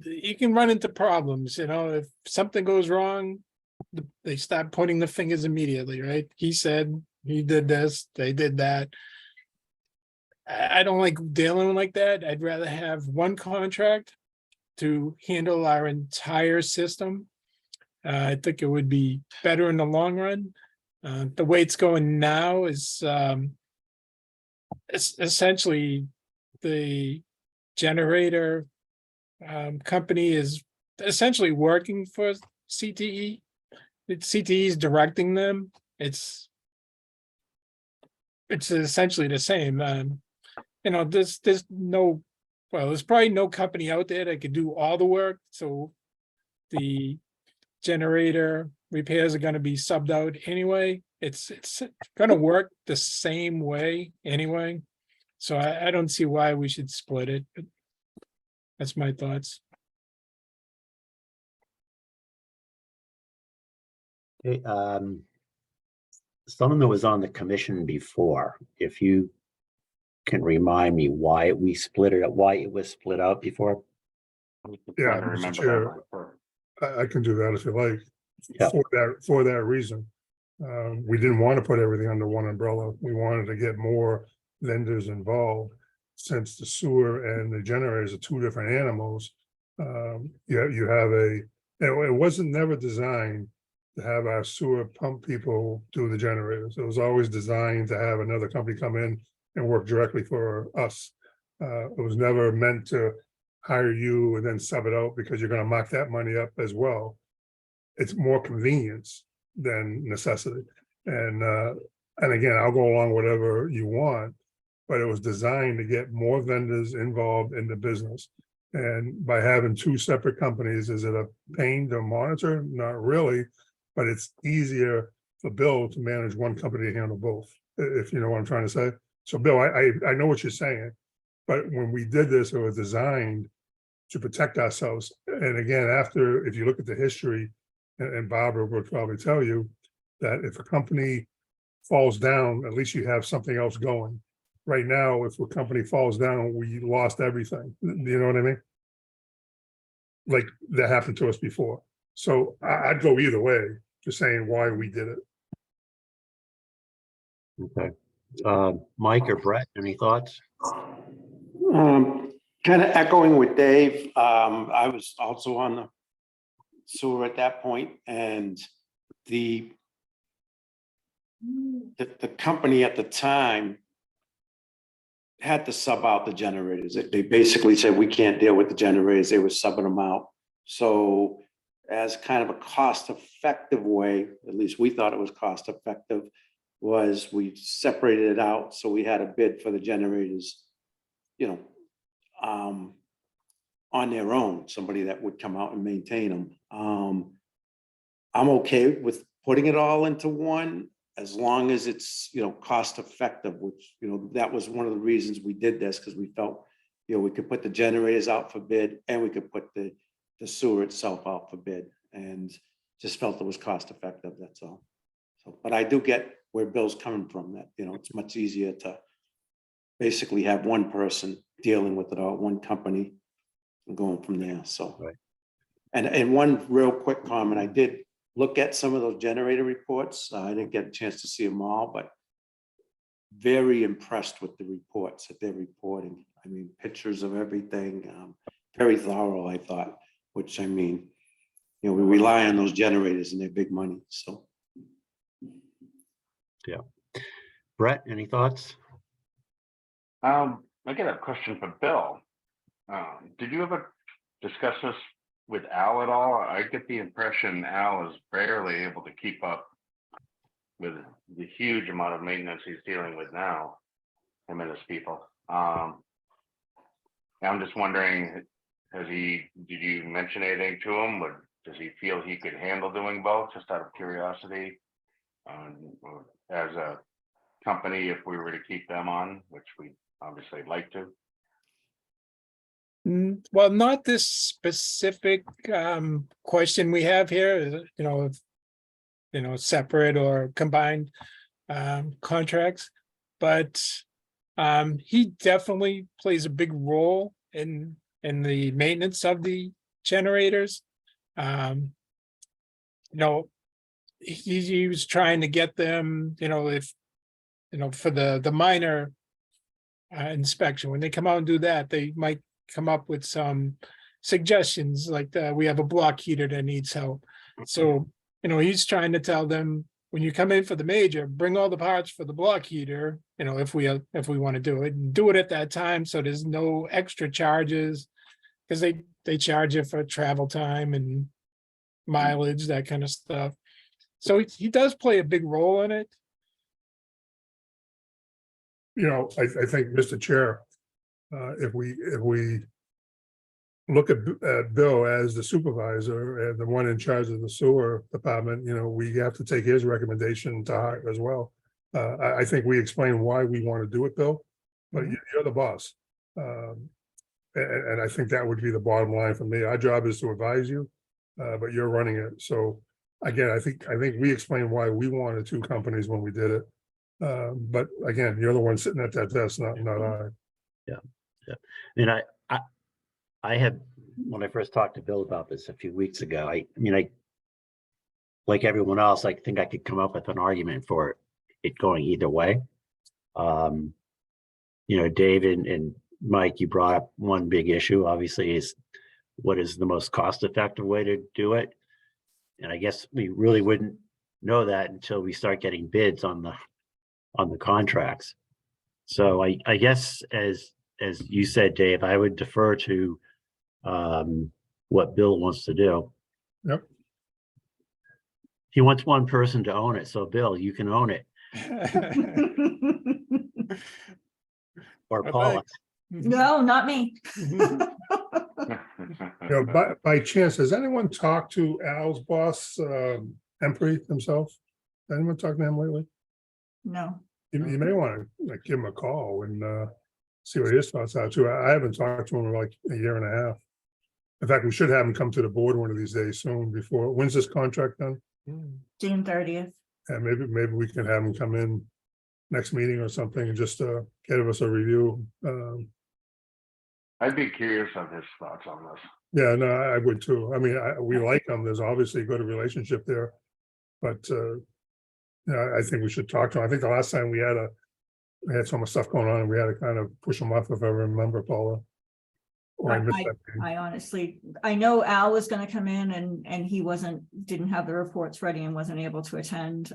you can run into problems, if something goes wrong, they start pointing the fingers immediately, right? He said, he did this, they did that. I don't like dealing like that. I'd rather have one contract to handle our entire system. I think it would be better in the long run. The way it's going now is it's essentially the generator company is essentially working for CTE. CTE is directing them. It's essentially the same. There's probably no company out there that could do all the work. So the generator repairs are going to be subbed out anyway. It's going to work the same way anyway. So I don't see why we should split it. But that's my thoughts. Okay, someone that was on the commission before, if you can remind me why it was split out before? Yeah, Trying to Mr. remember Chair. that one first. I can do that if you like. Yeah. For that reason. We didn't want to put everything under one umbrella. We wanted to get more vendors involved. Since the sewer and the generators are two different animals, you have a It wasn't never designed to have our sewer pump people do the generators. It was always designed to have another company come in and work directly for us. It was never meant to hire you and then sub it out because you're gonna mock that money up as well. It's more convenience than necessity. And again, I'll go along whatever you want, but it was designed to get more vendors involved in the business. And by having two separate companies, is it a pain to monitor? Not really, but it's easier for Bill to manage one company to handle both, if you know what I'm trying to say. So Bill, I know what you're saying, but when we did this, it was designed to protect ourselves. And again, after, if you look at the history, and Barbara will probably tell you that if a company falls down, at least you have something else going. Right now, if a company falls down, we lost everything. You know what I mean? Like that happened to us before. So I'd go either way, just saying why we did it. Okay. Mike or Brett, any thoughts? Kind of echoing with Dave, I was also on the sewer at that point, and the company at the time had to sub out the generators. They basically said, we can't deal with the generators. They were subbing them out. So as kind of a cost-effective way, at least we thought it was cost-effective, was we separated it out. So we had a bid for the generators, you know, on their own, somebody that would come out and maintain them. I'm okay with putting it all into one, as long as it's, you know, cost effective, which, you know, that was one of the reasons we did this, because we felt, you know, we could put the generators out for bid and we could put the sewer itself out for bid, and just felt it was cost effective, that's all. So, but I do get where Bill's coming from, that, you know, it's much easier to basically have one person dealing with it all, one company, and going from there, so. Right. And one real quick comment, I did look at some of those generator reports. I didn't get a chance to see them all, but very impressed with the reports that they're reporting. I mean, pictures of everything, very thorough, I thought, which, I mean, you know, we rely on those generators and they're big money, so. Yeah. Brett, any thoughts? I got a question for Bill. Did you ever discuss this with Al at all? I get the impression Al is barely able to keep up with the huge amount of maintenance he's dealing with now, him and his people. I'm just wondering, did you mention anything to him? Or does he feel he could handle doing both, just out of curiosity? Or as a company, if we were to keep them on, which we obviously like to. Well, not this specific question we have here, separate or combined contracts, but he definitely plays a big role in the maintenance of the generators. He was trying to get them, for the minor inspection, when they come out and do that, they might come up with some suggestions, like we have a block heater that needs help. So, he's trying to tell them, when you come in for the major, bring all the parts for the block heater, if we want to do it, and do it at that time, so there's no extra charges, because they charge you for travel time and mileage, that kind of stuff. So he does play a big role in it. You know, I think, Mr. Chair, if we look at Bill as the supervisor and the one in charge of the sewer department, we have to take his recommendation to heart as well. I think we explain why we want to do it, Bill, but you're the boss. And I think that would be the bottom line for me. Our job is to advise you, but you're running it. So again, I think we explained why we wanted two companies when we did it. But again, you're the one sitting at that desk, not I. Yeah. I mean, I had, when I first talked to Bill about this a few weeks ago, I like everyone else, I think I could come up with an argument for it going either way. Dave and Mike, you brought up one big issue, obviously, is what is the most cost-effective way to do it. And I guess we really wouldn't know that until we start getting bids on the contracts. So I guess as you said, Dave, I would defer to what Bill wants to do. Yep. He wants one person to own it, so Bill, you can own it, or I'd Paula. like- No, not me. By chance, has anyone talked to Al's boss, Empry himself? Anyone talked to him lately? No. You may want to give him a call and see what his thoughts are too. I haven't talked to him in like a year and a half. In fact, we should have him come to the board one of these days soon before, when's this contract done? June 30th. And maybe we can have him come in next meeting or something and just give us a review. I'd be curious of his thoughts on this. Yeah, no, I would too. I mean, we like him. There's obviously a good relationship there. But yeah, I think we should talk to him. I think the last time we had so much stuff going on and we had to kind of push him off, if I remember, Paula. Or I missed that meeting. I honestly, I know Al was gonna come in and he didn't have the reports ready and wasn't able to attend.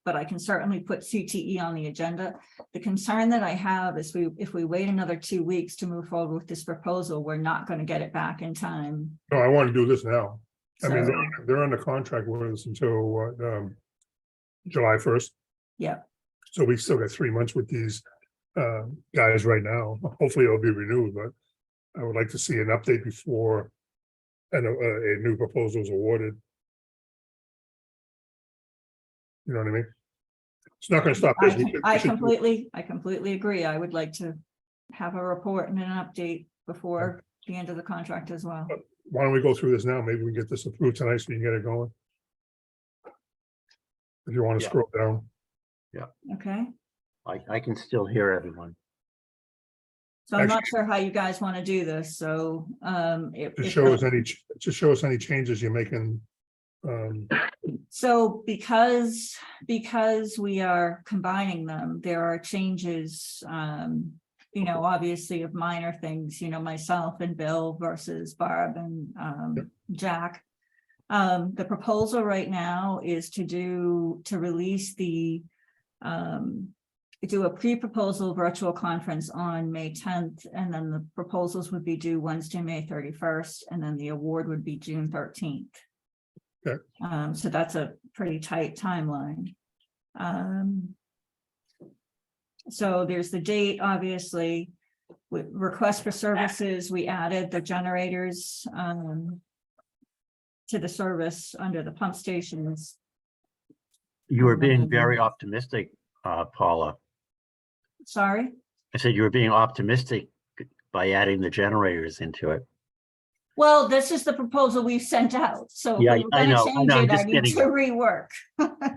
But I can certainly put CTE on the agenda. The concern that I have is if we wait another 2 weeks to move forward with this proposal, we're not gonna get it back in time. No, I want to do this now. I mean, So, they're under contract with us until what, July 1st. yeah, So we still got 3 months with these guys right now. Hopefully it'll be renewed, but I would like to see an update before a new proposal is awarded. You know what I mean? It's not gonna stop this. I completely agree. I would like to have a report and an update before the end of the contract as well. Why don't we go through this now? Maybe we can get this approved tonight so you can get it going. If you want to Yeah. scroll down. Okay, I can still hear everyone. so I'm not sure how you guys want to do this, so To show us any changes you're making. So because we are combining them, there are changes, obviously of minor things, myself and Bill versus Barb and Jack. The proposal right now is to release do a pre-proposal virtual conference on May 10th, and then the proposals would be due Wednesday, May 31st, and then the award would be June 13th. Okay. So that's a pretty tight timeline. So there's the date, obviously, with request for services, we added the generators to the service under the pump stations. You were being very optimistic, Paula. Sorry? I said you were being optimistic by adding the generators into it. Well, this is the proposal we've sent out, so if Yeah, we're I gonna know, change I'm it, I just need kidding to you. rework.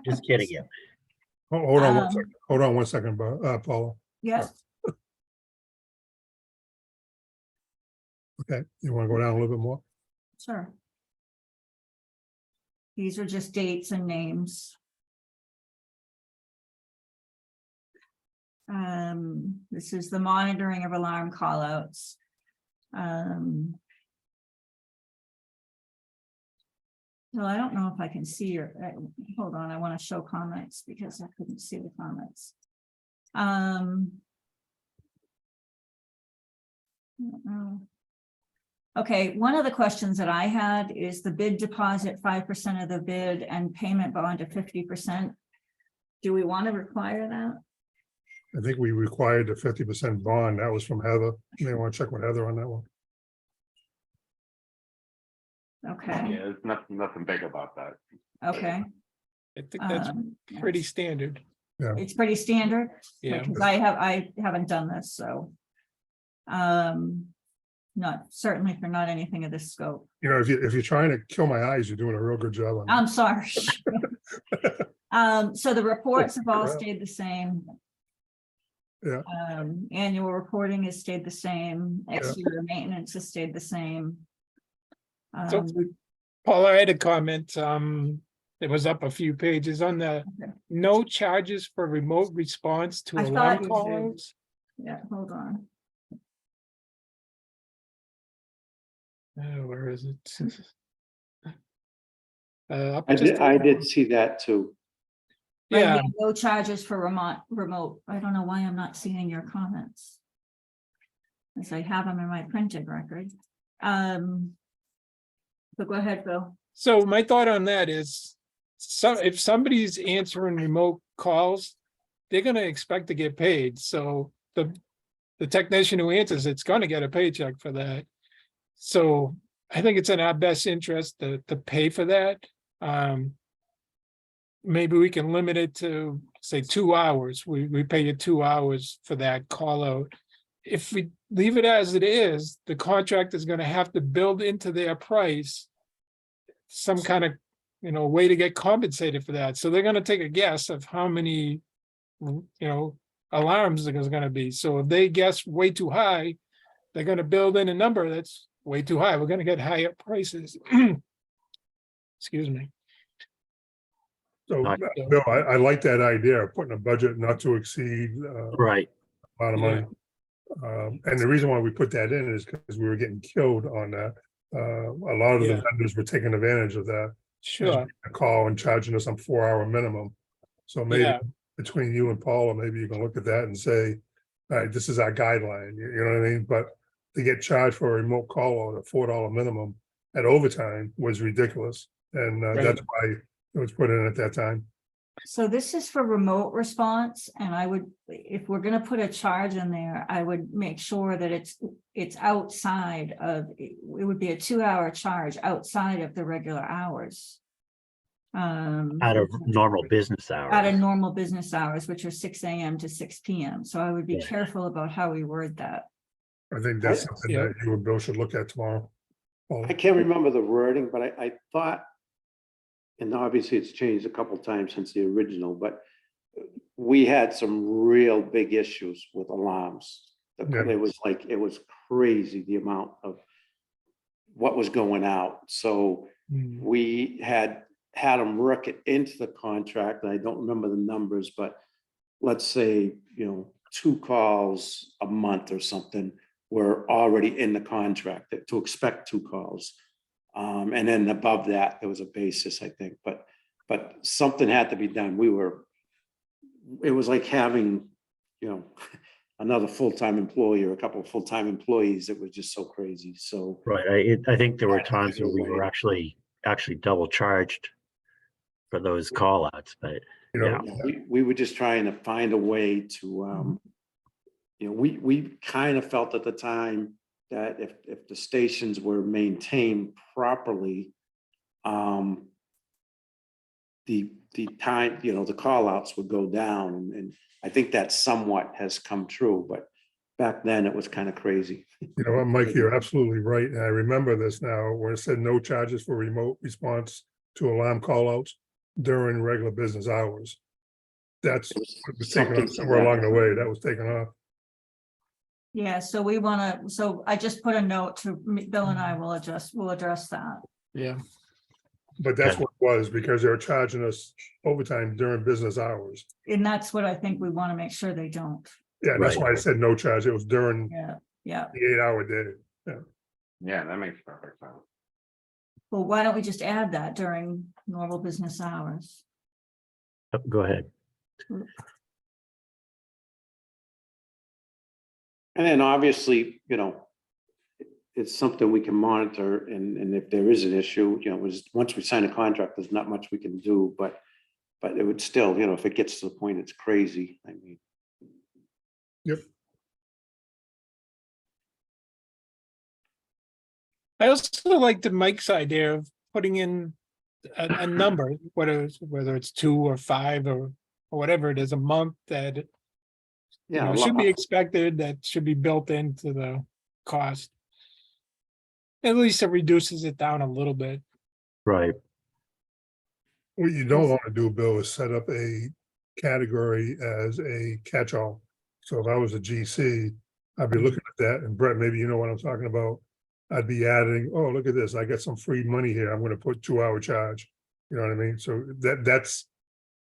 Just kidding you. Hold on 1 second. Hold on 1 second, Paula. Yes, Okay, you want to go down a little bit more? sure. These are just dates and names. This is the monitoring of alarm callouts. Well, I don't know if I can see your, hold on, I want to show comments because I couldn't see the comments. I don't know. Okay, one of the questions that I had is the bid deposit, 5% of the bid and payment bond of 50%. Do we want to require that? I think we required the 50% bond. That was from Heather. You may want to check with Heather on that one. Okay, Yeah, there's nothing big about that. okay. I think that's pretty standard. It's pretty standard. Yeah. Because I haven't done this, so. Certainly for not anything of this scope. You know, if you're trying to kill my eyes, you're doing a real good job on that. I'm sorry. So the reports have all stayed the same. Yeah. Annual reporting has stayed the same, exterior maintenance has stayed the same. So Paula, I had a comment, it was up a few pages on the Okay. no charges for remote response to I alarm thought you said- calls. Yeah, hold on. Where is it? Up I just did, I did see that too. Right, Yeah, no charges for remote. I don't know why I'm not seeing your comments. As I have them in my printed record. But go ahead, Bill. so my thought on that is, if somebody's answering remote calls, they're gonna expect to get paid, so the technician who answers, it's gonna get a paycheck for that. So I think it's in our best interest to pay for that. Maybe we can limit it to, say, 2 hours. We pay you 2 hours for that call out. If we leave it as it is, the contract is gonna have to build into their price some kind of, way to get compensated for that. So they're gonna take a guess of how many, alarms there's gonna be. So if they guess way too high, they're gonna build in a number that's way too high. We're gonna get higher prices. Excuse me. So, Right. Bill, I like that idea of putting a budget not to exceed Right, a lot of money. And the reason why we put that in is because we were getting killed on that. A lot of the Yeah. vendors were taking advantage of that. Sure. A call and charging us some 4-hour minimum. So maybe Yeah. between you and Paula, maybe you can look at that and say, all right, this is our guideline, you know what I mean? But to get charged for a remote call at a $4 minimum at overtime was ridiculous. And that's why it was put in at that time. So this is for remote response, and I would, if we're gonna put a charge in there, I would make sure that it's outside of, it would be a 2-hour charge outside of the regular hours. out of normal business Out of hours. normal business hours, which are 6 AM to 6 PM. So I would be Yeah. careful about how we word that. I think that's something Yeah. that you and Bill should look at tomorrow. Paula. I can't remember the wording, but I thought, and obviously it's changed a couple times since the original, but we had some real big issues with alarms. Yeah. It was crazy, the amount of what was going out. So Mm. we had them work it into the contract. I don't remember the numbers, but let's say, 2 calls a month or something were already in the contract to expect 2 calls. And then above that, there was a basis, I think, but something had to be done. It was like having, another full-time employee or a couple of full-time employees. It was just so crazy. So, Right, I think there were That's times when we were actually double charged for those call outs, but You know, we were just trying to find a way to, we kind of felt at the time that if the stations were maintained properly, the time, the call outs would go down, and I think that somewhat has come true, but back then it was kind of crazy. You know what, Mike, you're absolutely right. And I remember this now, where it said no charges for remote response to alarm callouts during regular business hours. That's what was taken Something off to somewhere that along the way. effect. That was taken off. Yeah, so we wanna, so I just put a note to, Bill and I will address that. Yeah. But that's Okay. what it was, because they were charging us overtime during business hours. And that's what I think we wanna make sure they don't. Yeah, that's Right. why I said no charge. It was during Yeah. the 8-hour day. Yeah, that makes perfect sense. Well, why don't we just add that during normal business hours? go ahead. And then obviously, it's something we can monitor, and if there is an issue, once we sign a contract, there's not much we can do, but it would still, if it gets to the point it's crazy, I mean. I also like the Mike's idea of putting in a number, whether it's 2 or 5 or whatever it is, a month that Yeah, should be expected, that should be built into the cost. At least it reduces it down a little bit. Right, What you don't want to do, Bill, is set up a category as a catch-all. So if I was a GC, I'd be looking at that, and Brett, maybe you know what I'm talking about. I'd be adding, oh, look at this, I got some free money here, I'm gonna put 2-hour charge. You know what I mean? So that's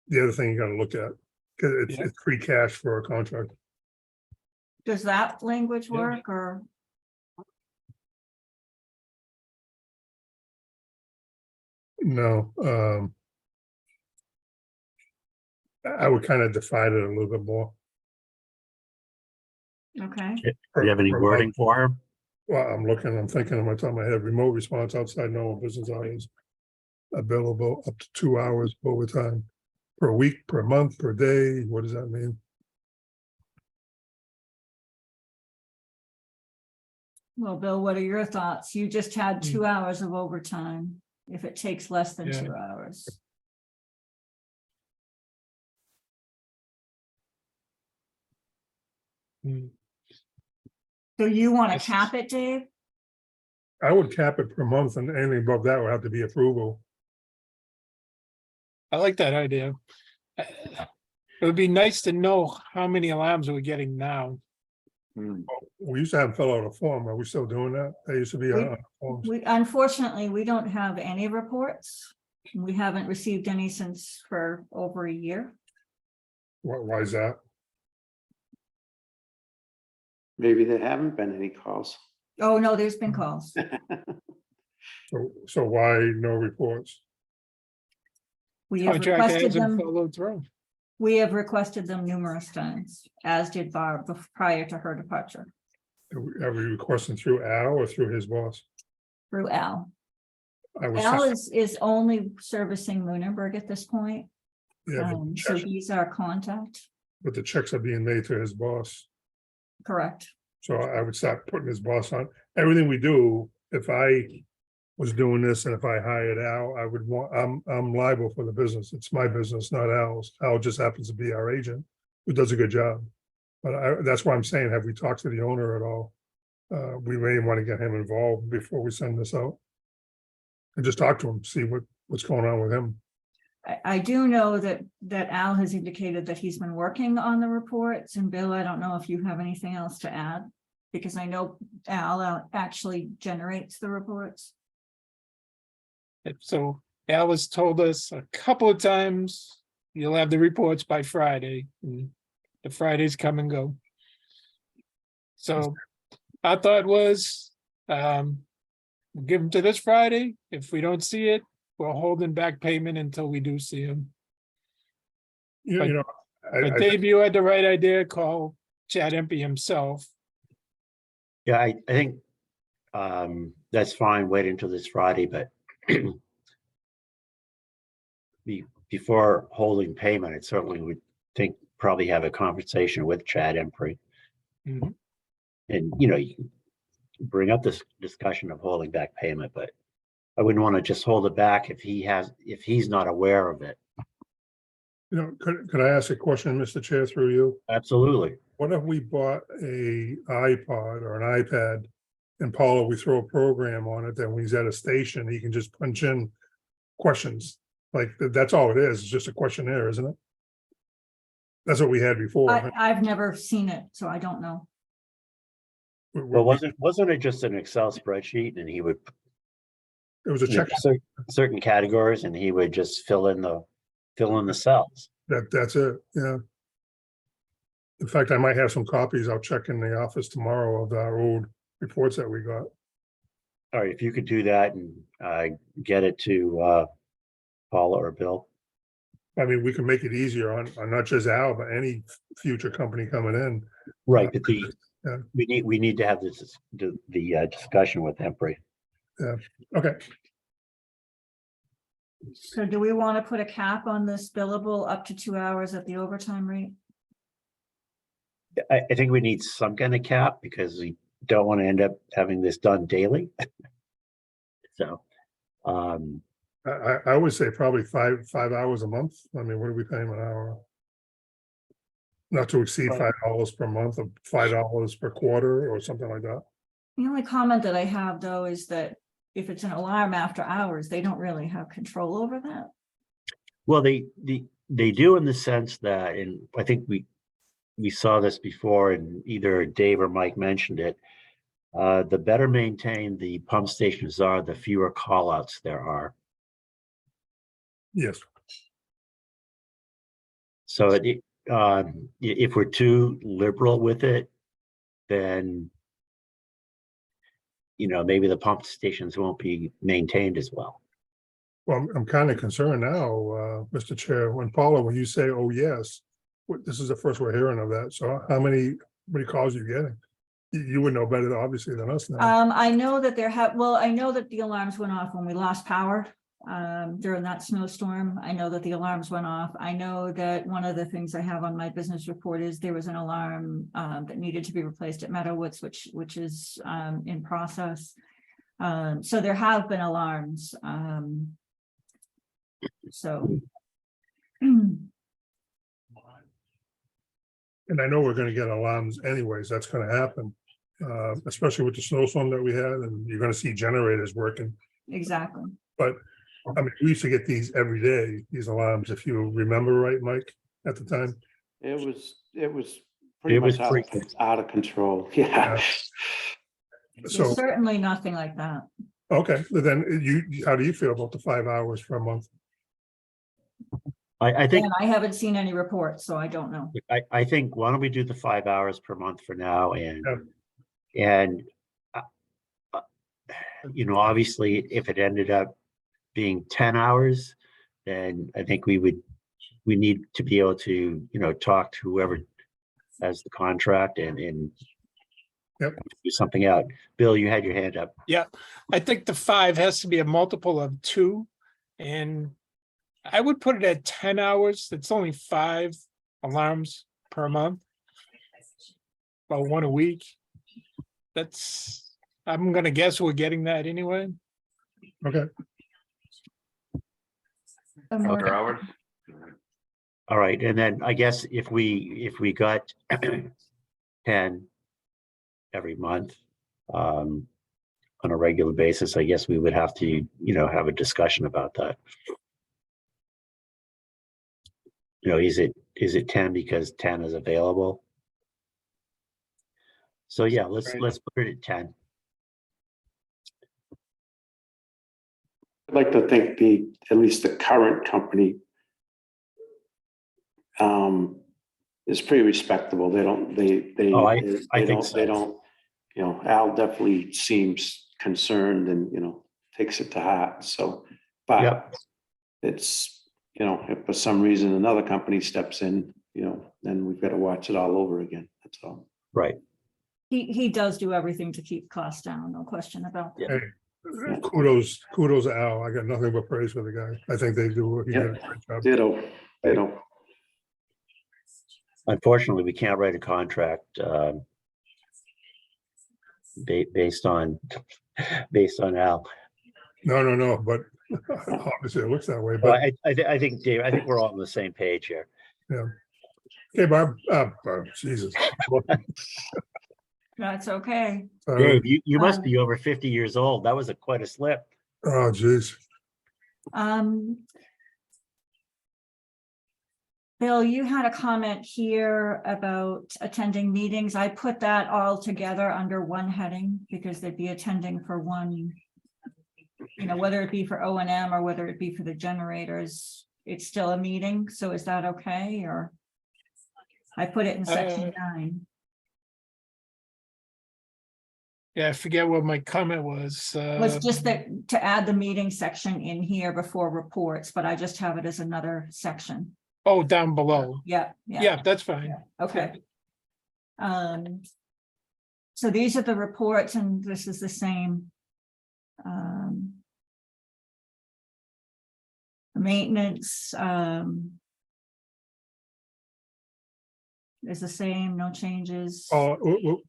the other thing you gotta look at, because Yeah. it's free cash for a contract. Does that language Yeah. work, or? No. I would kind of divide it a little bit more. Okay, Do you have any Per wording month. for him? Well, I'm thinking on my top of my head, remote response outside normal business hours. Available up to 2 hours overtime per week, per month, per day. What does that mean? well, Bill, what are your thoughts? You just had 2 hours of overtime, if it takes less than Yeah. 2 hours. Hmm. So you want to Yes. cap it, Dave? I would cap it per month and anything above that would have to be approval. I like that idea. It would be nice to know how many alarms we're getting now. We used to have fill out a form. Are we still doing that? That used to be We- on forms. We, unfortunately, we don't have any reports. We haven't received any since for over a year. Why is that? Maybe there haven't been any calls. Oh, no, there's been calls. So why no reports? We have Contract requested hasn't them, followed through. we have requested them numerous times, as did Barb prior to her departure Are we requesting through Al or through his boss? through Al. I was, Al is only servicing Lunenburg at this point, yeah, so he's our contact, but the checks are being made to his boss. correct? So I would start putting his boss on everything we do. If I was doing this and if I hired Al, I would want, I'm liable for the business. It's my business, not Al's. Al just happens to be our agent, who does a good job. But that's why I'm saying, have we talked to the owner at all? We may want to get him involved before we send this out. And just talk to him, see what's going on with him. I do know that Al has indicated that he's been working on the reports, and Bill, I don't know if you have anything else to add, because I know Al actually generates the reports. So Alice told us a couple of times, you'll have the reports by Friday, and the Fridays come and go. So our thought was, we'll give them to this Friday. If we don't see it, we're holding back payment until we do see him. You But- know, But Dave, you had the right idea, call Chad Empey himself. Yeah, I think that's fine, wait until this Friday, but before holding payment, I certainly would think probably have a conversation with Chad Empey. Mhm. And, you know, you can bring up this discussion of holding back payment, but I wouldn't want to just hold it back if he's not aware of it. you know, could I ask a question, Mr. Chair, through you? Absolutely. What if we bought a iPod or an iPad and Paula, we throw a program on it that when he's at a station, he can just punch in questions? Like, that's all it is, it's just a questionnaire, isn't it? That's what we had before. I've never seen it, so I don't know. Well, wasn't it just an Excel spreadsheet and he would, It was a you know, check, certain categories and he would just fill in the cells? that's it, yeah. In fact, I might have some copies, I'll check in the office tomorrow of our old reports that we got. All right, if you could do that and get it to Paula or Bill. I mean, we can make it easier on not just Al, but any future company coming in. Right, but Yeah. we need to have the discussion with Empey. Okay, So do we want to put a cap on this billable up to 2 hours at the overtime rate? I think we need some kind of cap because we don't want to end up having this done daily. So, I would say probably 5 hours a month. I mean, what are we paying an hour? Not to exceed $5 per month or $5 per quarter or something like that. The only comment that I have, though, is that if it's an alarm after hours, they don't really have control over that. well, they do in the sense that, and I think we saw this before and either Dave or Mike mentioned it. The better maintained the pump stations are, the fewer call outs there are. Yes, So if we're too liberal with it, then, you know, maybe the pump stations won't be maintained as well. Well, I'm kind of concerned now, Mr. Chair, when you say, oh, yes, this is the first we're hearing of that. So how many calls are you getting? You would know better, obviously, than us now. I know that I know that the alarms went off when we lost power during that snowstorm. I know that the alarms went off. I know that one of the things I have on my business report is there was an alarm that needed to be replaced at Meadowwoods, which is in process. So there have been alarms. So. And I know we're gonna get alarms anyways, that's gonna happen. Especially with the snowstorm that we had, and you're gonna see generators working. Exactly. But, I mean, we used to get these every day, these alarms, if you remember right, Mike, at the time. It was pretty It was much frequent. out of control. Yeah. So, There's certainly nothing like that. okay, but then how do you feel about the 5 hours per month? I think, And I haven't seen any reports, so I don't know. I think, why don't we do the 5 hours per month for now and you know, obviously, if it ended up being 10 hours, then I think we need to be able to, you know, talk to whoever has the contract and Yep. do something out. Bill, you had your hand up. I think the 5 has to be a multiple of 2, and I would put it at 10 hours. It's only 5 alarms per month. About 1 a week. I'm gonna guess we're getting that anyway. Okay, After hours. All right, and then I guess if we got 10 every month on a regular basis, I guess we would have to, you know, have a discussion about that. You know, is it 10 because 10 is available? So yeah, let's put it at 10. I'd like to think at least the current company is pretty respectable. They Oh, I think don't, so. they don't, you know, Al definitely seems concerned and, you know, takes it to heart. So, but Yep. it's, you know, if for some reason another company steps in, you know, then we've got to watch it all over again. That's all. Right. He does do everything to keep costs down, no question about that. hey, kudos Al, I got nothing but praise for the guy. I think he did a great job. Ditto. Unfortunately, we can't write a contract based on Al. No, but obviously it looks that way, Well, but, I think, Dave, I think we're all on the same page here. okay, Barb, Jesus. That's okay. Dave, you must be over 50 years old. That was quite a slip. Oh, geez. Bill, you had a comment here about attending meetings. I put that all together under one heading because they'd be attending for one, you know, whether it be for O&M or whether it be for the generators, it's still a meeting. So is that okay? Or I put it in section 9. Yeah, I forget what my comment was. Was just that to add the meeting section in here before reports, but I just have it as another section. Oh, down below. Yeah. Yeah, that's fine. Okay. So these are the reports and this is the same. Maintenance, is the same, no changes. Paul,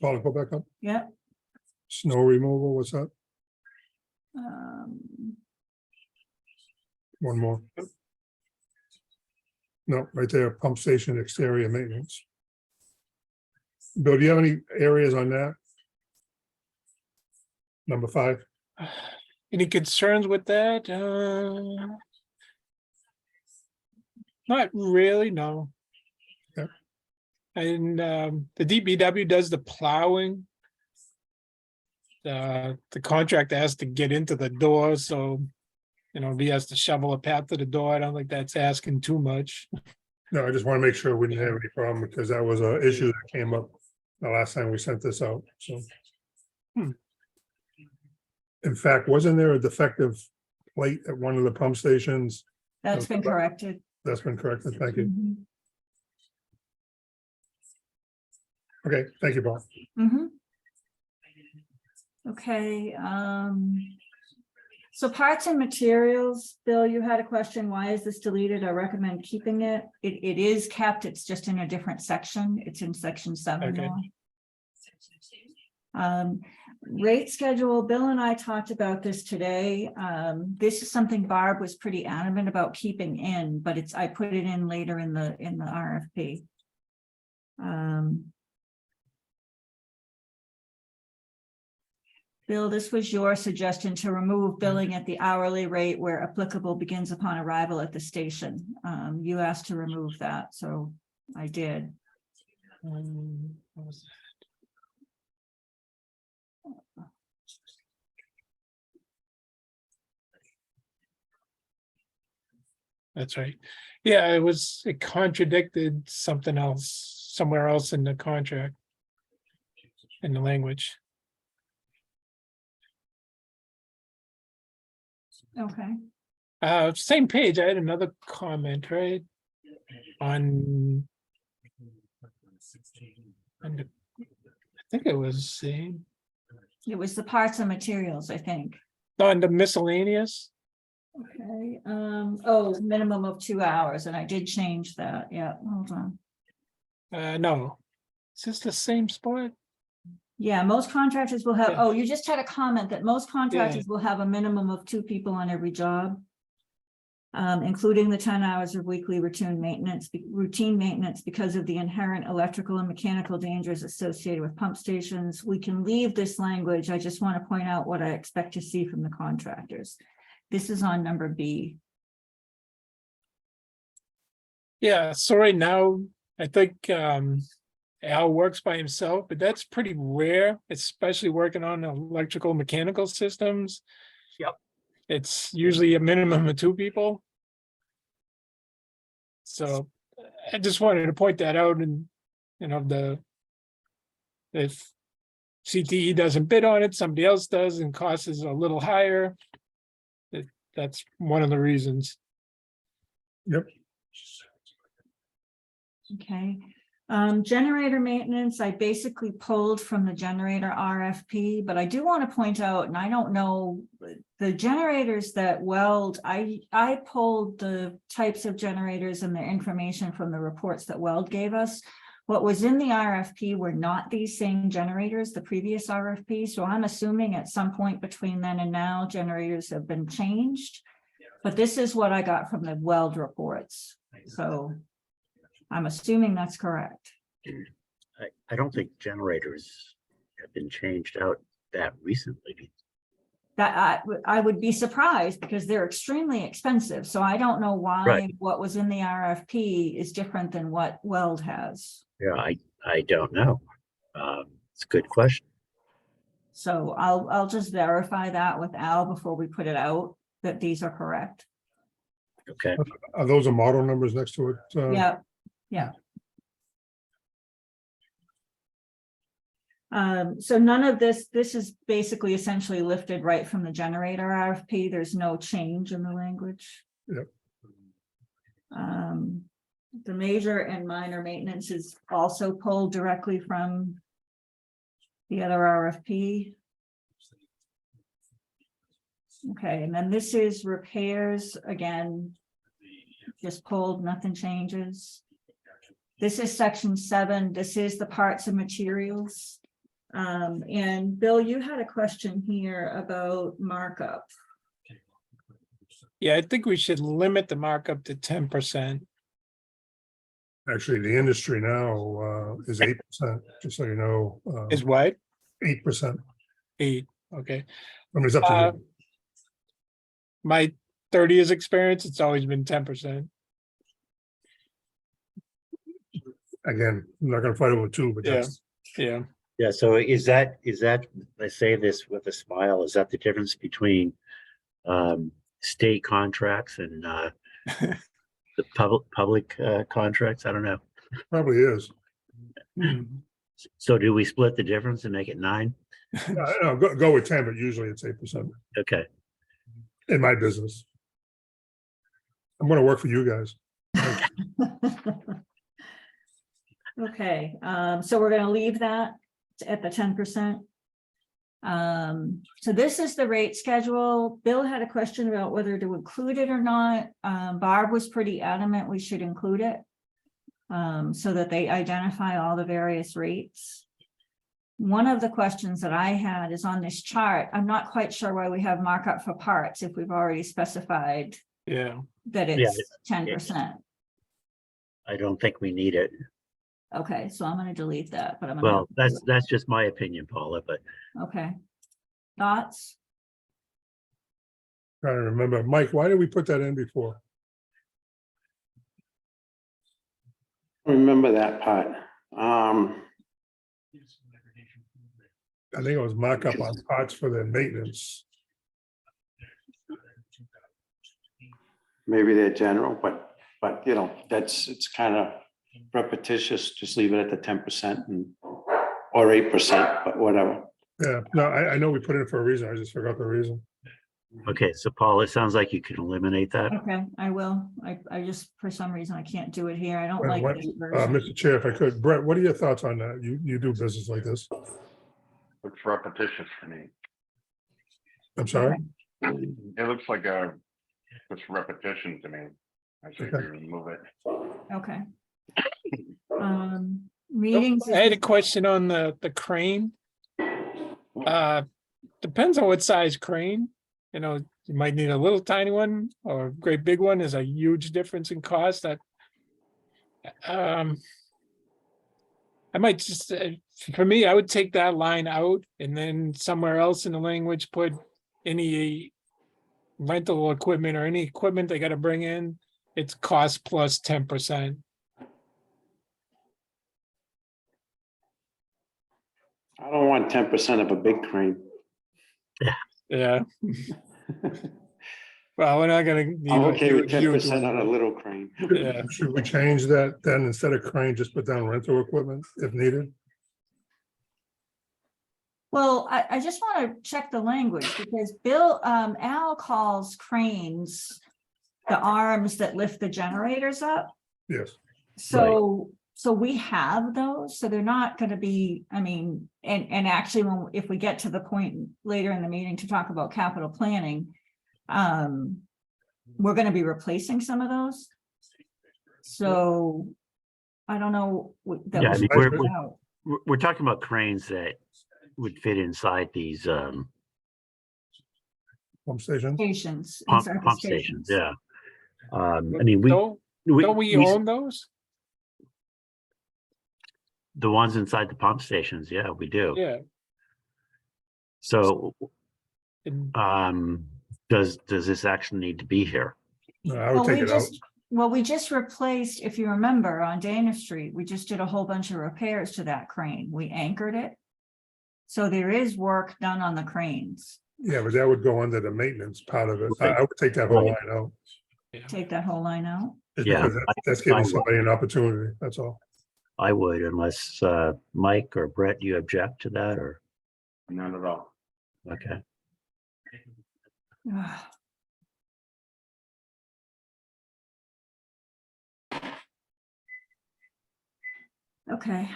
go back up. Yep. Snow removal, what's that? One more. No, right there, pump station exterior maintenance. Bill, do you have any areas on that? Number 5? Any concerns with that? Not really, no. Okay. And the DPW does the plowing. The contractor has to get into the door, so, you know, he has to shovel a path to the door. I don't think that's asking too much. No, I just want to make sure we didn't have any problem because that was an issue that came up the last time we sent this out, so. In fact, wasn't there a defective plate at one of the pump stations. That's been corrected. That's been corrected. Thank you. Mhm. Okay, thank you, Bob. Mhm. Okay, so parts and materials, Bill, you had a question, why is this deleted? I recommend keeping it. It is kept, it's just in a different section. It's in section 7 Okay. now. Rate schedule, Bill and I talked about this today. This is something Barb was pretty adamant about keeping in, but I put it in later in the RFP. Bill, this was your suggestion to remove billing at the hourly rate where applicable begins upon arrival at the station. You asked to remove that, so I did. What was That's right. Yeah, it contradicted something else, somewhere else in the contract. In the language. Okay, Same page, I had another comment, right? On. I think it was same, it was the parts and materials, I think. on the miscellaneous. Okay, oh, minimum of 2 hours, and I did change that. Yeah, hold on. No, is this the same spot? Yeah, most contractors will have, Yeah. oh, you just had a comment that most contractors will have a minimum of 2 people on every job. Including the 10 hours of weekly routine maintenance because of the inherent electrical and mechanical dangers associated with pump stations. We can leave this language. I just want to point out what I expect to see from the contractors. This is on number B. Yeah, so right now, I think Al works by himself, but that's pretty rare, especially working on electrical mechanical systems. Yep. It's usually a minimum of 2 people. So I just wanted to point that out, and if CTE doesn't bid on it, somebody else does, and cost is a little higher. That's one of the reasons. Yep. Okay. Generator maintenance, I basically pulled from the generator RFP, but I do want to point out, and I don't know, the generators that Weld, I pulled the types of generators and the information from the reports that Weld gave us. What was in the RFP were not these same generators, the previous RFP, so I'm assuming at some point between then and now, generators have been changed. But this is what I got from the Weld reports, so I'm assuming that's correct. I don't think generators have been changed out that recently. That I would be surprised because they're extremely expensive. So I don't know why Right. what was in the RFP is different than what Weld has. Yeah, I don't know. It's a good question. So I'll just verify that with Al before we put it out, that these are correct. Okay, Are those the model numbers next to it? Yeah, yeah. So none of this is basically essentially lifted right from the generator RFP. There's no change in the language. Yep. The major and minor maintenance is also pulled directly from the other RFP. Okay, and then this is repairs, again, just pulled, nothing changes. This is section 7. This is the parts and materials. And Bill, you had a question here about markup. Yeah, I think we should limit the markup to 10%. Actually, the industry now is 8%, just so you know. Is what? 8%. 8, okay. I mean, it's up to Uh, you. My 30 years experience, it's always been 10%. Again, I'm not gonna fight over 2, but Yeah. that's, Yeah. yeah, so is that, I say this with a smile, is that the difference between state contracts and the public contracts? I don't know. probably is. So do we split the difference and make it 9? No, go with 10, but usually it's 8%. Okay, in my business. I'm gonna work for you guys. Okay, so we're gonna leave that at the 10%. So this is the rate schedule. Bill had a question about whether to include it or not. Barb was pretty adamant we should include it. So that they identify all the various rates. One of the questions that I had is on this chart. I'm not quite sure why we have markup for parts if we've already specified Yeah, that it's 10%. I don't think we need it. Okay, so I'm gonna delete that, but I'm gonna. Well, that's just my opinion, Paula, but Okay. Thoughts? Trying to remember, Mike, why did we put that in before? Remember that part. I think it was markup on parts for their maintenance. Maybe they're general, but you know, it's kind of repetitious. Just leave it at the 10% and, or 8%, but whatever. Yeah, no, I know we put it in for a reason. I just forgot the reason. okay, so Paul, it sounds like you can eliminate that. Okay, I will. I just, for some reason, I can't do it here. I don't like What- this version. Mr. Chair, if I could, Brett, what are your thoughts on that? You do business like this. Looks repetitious to me. I'm sorry? It looks like it's repetition to me. I should Okay. remove it. Okay. Meetings. I had a question on the crane. Depends on what size crane. You know, you might need a little tiny one or a great big one. Is a huge difference in cost. That I might just, for me, I would take that line out and then somewhere else in the language, put any rental equipment or any equipment they gotta bring in, it's cost plus 10%. I don't want 10% of a big crane. Yeah. Well, we're not gonna. need I'm a okay with huge 10% on a one. little crane. Yeah. Should we change that then, instead of crane, just put down rental equipment if needed? Well, I just want to check the language because Al calls cranes the arms that lift the generators up. Yes. So we have those, so they're not going to be, I mean, and actually, if we get to the point later in the meeting to talk about capital planning, we're going to be replacing some of those. So I don't know. That Yeah, I was mean, figured out. we're talking about cranes that would fit inside these Pump station? Stations. pump inside the stations. Yeah. I mean, Don't we own those? the ones inside the pump stations. Yeah, we do. Yeah. So, And does this actually need to be here? No, I would take it out. We just replaced, if you remember, on Dana Street, we just did a whole bunch of repairs to that crane. We anchored it. So there is work done on the cranes. Yeah, but that would go under the maintenance part of it. Right. I would take that whole line out. Take that whole line out. Just Yeah, because that's I giving would. somebody an opportunity, that's all. I would, unless Mike or Brett, you object to that, or None at all. okay. Okay,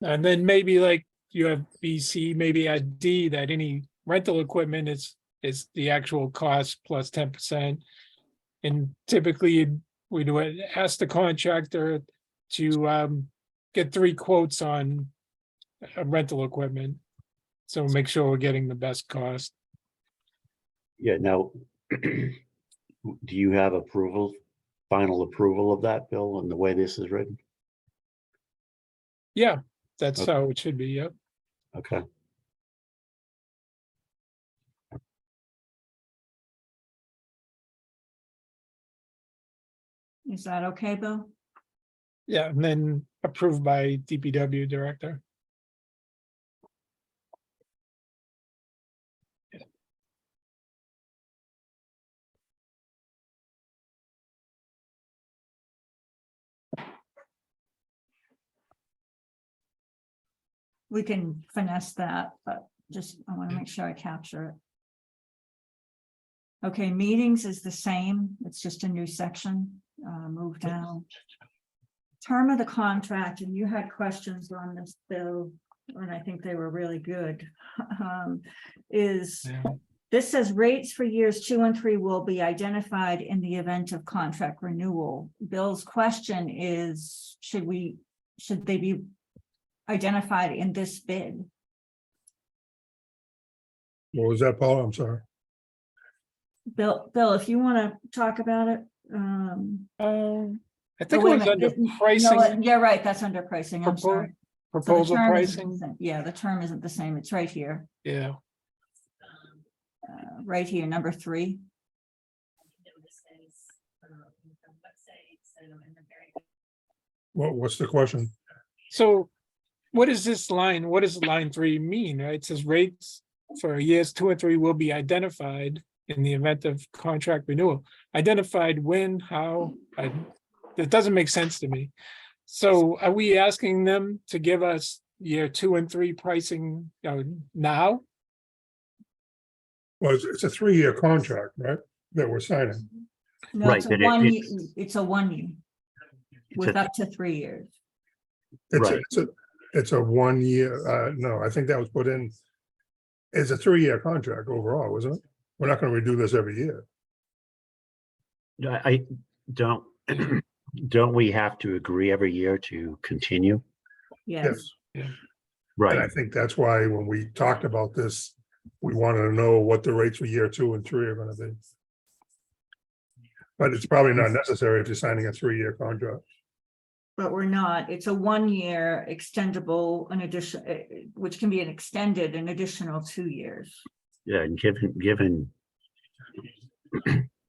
And then maybe like you have BC, maybe add D, that any rental equipment is the actual cost plus 10%. And typically we do it, ask the contractor to get 3 quotes on rental equipment. So make sure we're getting the best cost. Yeah, now, do you have final approval of that, Bill, and the way this is written? Yeah, that's Okay. how it should be. Yep. Okay. is that okay, Bill? Yeah, and then approved by DPW director. We can finesse that, but just, I want to make sure I capture it. Okay, meetings is the same. It's just a new section, move down. Term of the contract, and you had questions on this, Bill, and I think they were really good. Is, Yeah. this says rates for years 2 and 3 will be identified in the event of contract renewal. Bill's question is, should they be identified in this bid? What was that, Paul? I'm sorry. Bill, if you want to talk about it. I think it wait a was minute, under this- no, pricing, you're right, that's under pricing, I'm Propo- sorry. So the proposal term isn't the pricing. same. Yeah, the term isn't the same, it's right here, Yeah, right here, number 3. What's the question? so what is this line? What does line 3 mean? Right? It says rates for years 2 and 3 will be identified in the event of contract renewal. Identified when, how, it doesn't make sense to me. So are we asking them to give us year 2 and 3 pricing now? Well, it's a 3-year contract, right, that we're signing. No, Right, it's a but 1 year, it's- it's a 1 year. With a- up to 3 years. Right. It's a 1 year, no, I think that was put in. It's a 3-year contract overall, isn't it? We're not gonna redo this every year. I don't, don't we have to agree every year to continue? Yes, And I Right, think that's why when we talked about this, we wanted to know what the rates for year 2 and 3 are gonna be. But it's probably not necessary if you're signing a 3-year contract. but we're not, it's a 1 year extendable, an addition, which can be an additional 2 years. yeah, and given.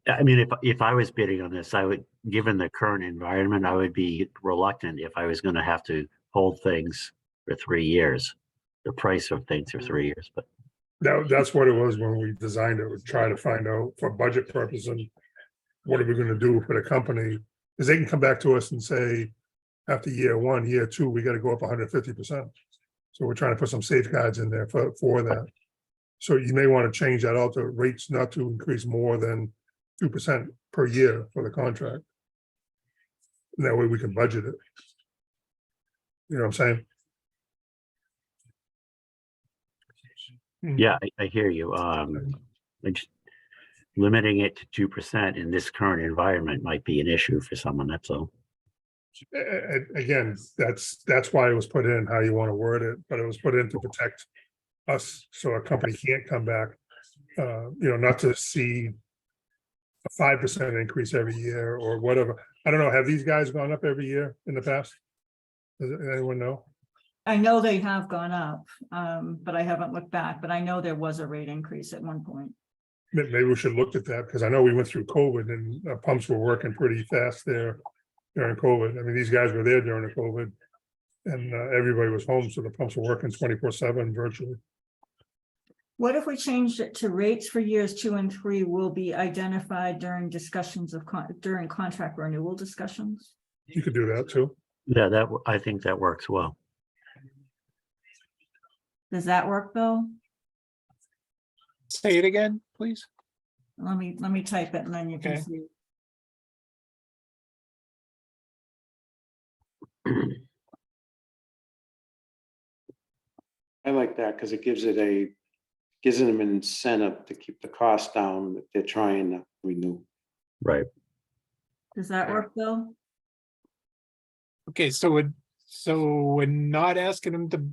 I mean, if I was bidding on this, I would, given the current environment, I would be reluctant if I was gonna have to hold things for 3 years. The price of things for 3 years, but That's what it was when we designed it, we try to find out for budget purposes, and what are we gonna do for the company? Because they can come back to us and say, after year 1, year 2, we gotta go up 150%. So we're trying to put some safeguards in there for that. So you may want to change that out to rates not to increase more than 2% per year for the contract. And that way we can budget it. You know what I'm saying? yeah, I hear you. Limiting it to 2% in this current environment might be an issue for someone, that's all. Again, that's why it was put in, how you want to word it, but it was put in to protect us, so a company can't come back, not to see a 5% increase every year or whatever. I don't know, have these guys gone up every year in the past? Does anyone know? I know they have gone up, but I haven't looked back, but I know there was a rate increase at one point. Maybe we should look at that, because I know we went through COVID and pumps were working pretty fast there during COVID. I mean, these guys were there during the COVID. And everybody was home, so the pumps were working 24/7 virtually. What if we changed it to rates for years 2 and 3 will be identified during discussions of, during contract renewal discussions? You could do that too. Yeah, I think that works well. Does that work, Bill? Say it again, please. Let me type it and then you can Okay. see. I like that because it gives them an incentive to keep the cost down that they're trying to renew. Right, Does that work, Bill? Okay, so we're not asking them to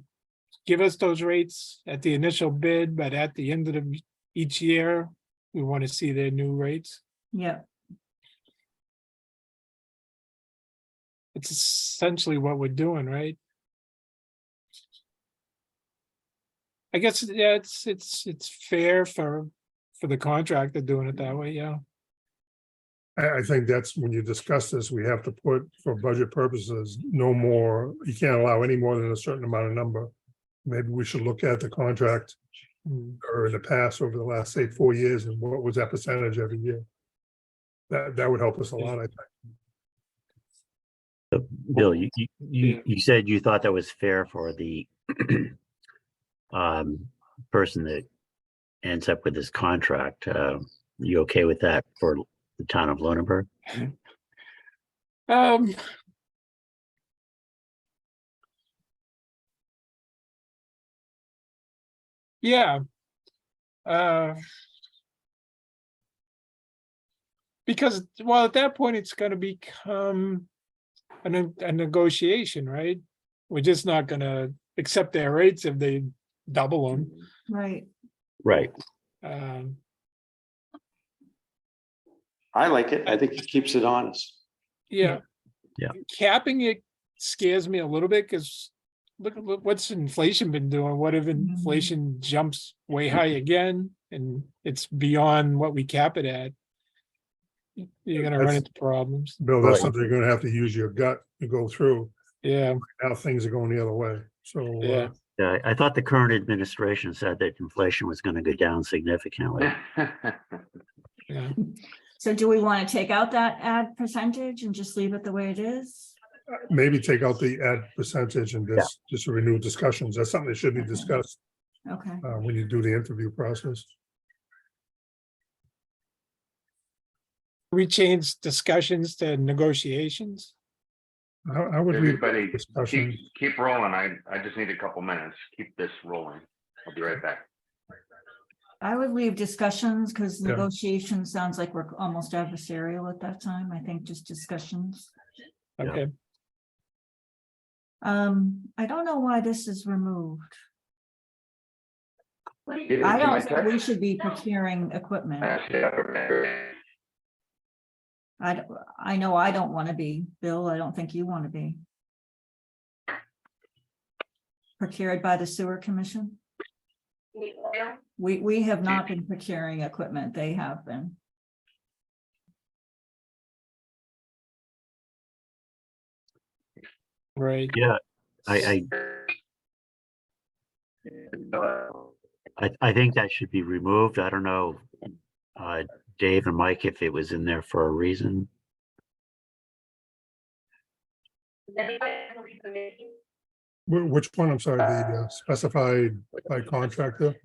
give us those rates at the initial bid, but at the end of each year, we want to see their new rates. Yeah, It's essentially what we're doing, right? I guess, yeah, it's fair for the contractor doing it that way, yeah. I think that's when you discuss this, we have to put, for budget purposes, no more, you can't allow any more than a certain amount of number. Maybe we should look at the contract or in the past, over the last, say, 4 years, and what was that percentage every year? That would help us a lot, I think. So, Bill, you said you thought that was fair for the person that ends up with this contract. You okay with that for the town of Lunenburg? Um. Yeah. Uh. Because, well, at that point, it's gonna become a negotiation, right? We're just not gonna accept their rates if they double them. Right. Right. Um, I like it. I think it keeps it honest. yeah. Yeah. Capping it scares me a little bit, because look at what's inflation been doing? What if inflation jumps way high again and it's beyond what we cap it at? You're gonna run That's- into problems. Bill, that's Right. something you're gonna have to use your gut to go through. Yeah, Now things are going the other way. So, yeah. Yeah, I thought the current administration said that inflation was going to go down significantly. Yeah. So do we want to take out that ad percentage and just leave it the way it is? maybe take out the ad percentage and just renew discussions. That's something that should be discussed Okay. when you do the interview process. We changed discussions to negotiations. I would leave Everybody, discussion. keep rolling. I just need a couple minutes. Keep this rolling. I'll be right back. I would leave discussions because Yeah. negotiations sounds like we're almost adversarial at that time. I think just discussions. Yeah. Okay, I don't know why this is removed. You didn't I see my don't think we text? should be procuring equipment. I know I don't want to be, Bill. I don't think you want to be. Procured by the sewer commission? We have not been procuring equipment. They have been. right. Yeah, I think that should be removed. I don't know, Dave and Mike, if it was in there for a reason. Which one? I'm sorry, the specified by contractor?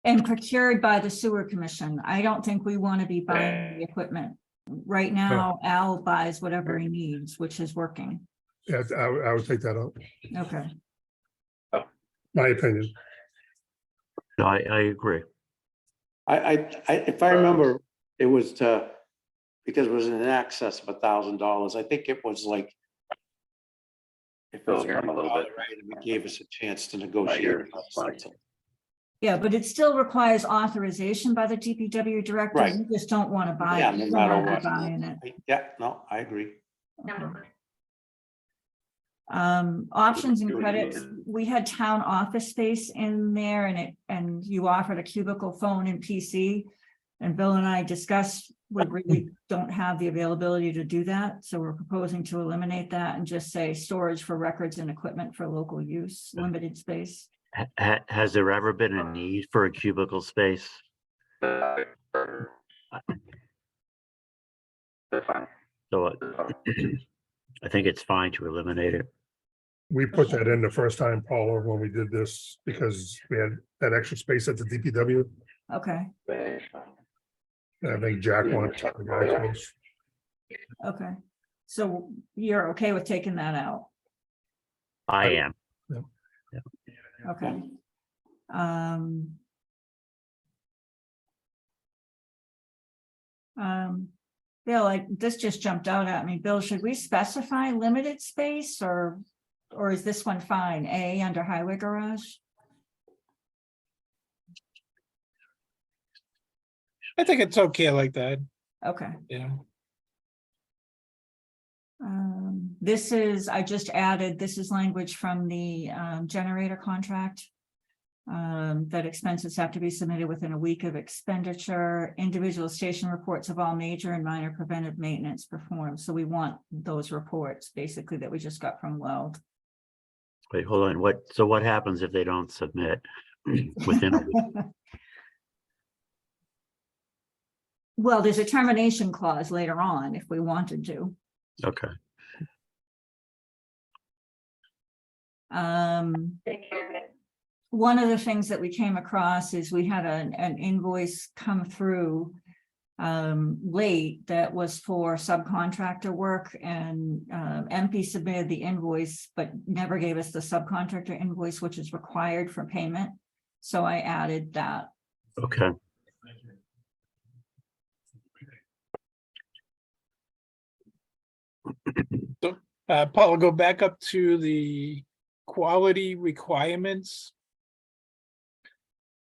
And procured by the sewer commission. I don't think we want to be buying the equipment. Right now, Al buys whatever he needs, which is working. Yeah, I would take that out, Okay. my opinion. No, I agree. If I remember, it was because it was in excess of $1,000. I think it was like. If it was Here, I'm a little bit. right, it gave us a chance to negotiate. Yeah, but it still requires authorization by the DPW director. Right. We just don't want to buy Yeah, it. no We matter don't wanna what. be buying it. Yeah, no, I agree. Okay. Options and credits, we had town office space in there and you offered a cubicle phone and PC. And Bill and I discussed, we really don't have the availability to do that. So we're proposing to eliminate that and just say storage for records and equipment for local use, limited space. Has there ever been a need for a cubicle space? That's fine. So I think it's fine to eliminate it. We put that in the first time, Paula, when we did this, because we had that extra space at the DPW. Okay, I think Jack wanted to talk to the guys. okay. So you're okay with taking that out? I am. Okay. Bill, this just jumped out at me. Bill, should we specify limited space or is this one fine? A under highway garage? I think it's okay like that. Okay. Yeah. I just added, this is language from the generator contract. That expenses have to be submitted within a week of expenditure. Individual station reports of all major and minor preventive maintenance performed. So we want those reports basically that we just got from Weld. Wait, hold on. What happens if they don't submit within a week? Well, there's a termination clause later on if we wanted to. Okay. One of the things that we came across is we had an invoice come through late that was for subcontractor work, and MP submitted the invoice, but never gave us the subcontractor invoice, which is required for payment. So I added that. Okay. Paul, go back up to the quality requirements.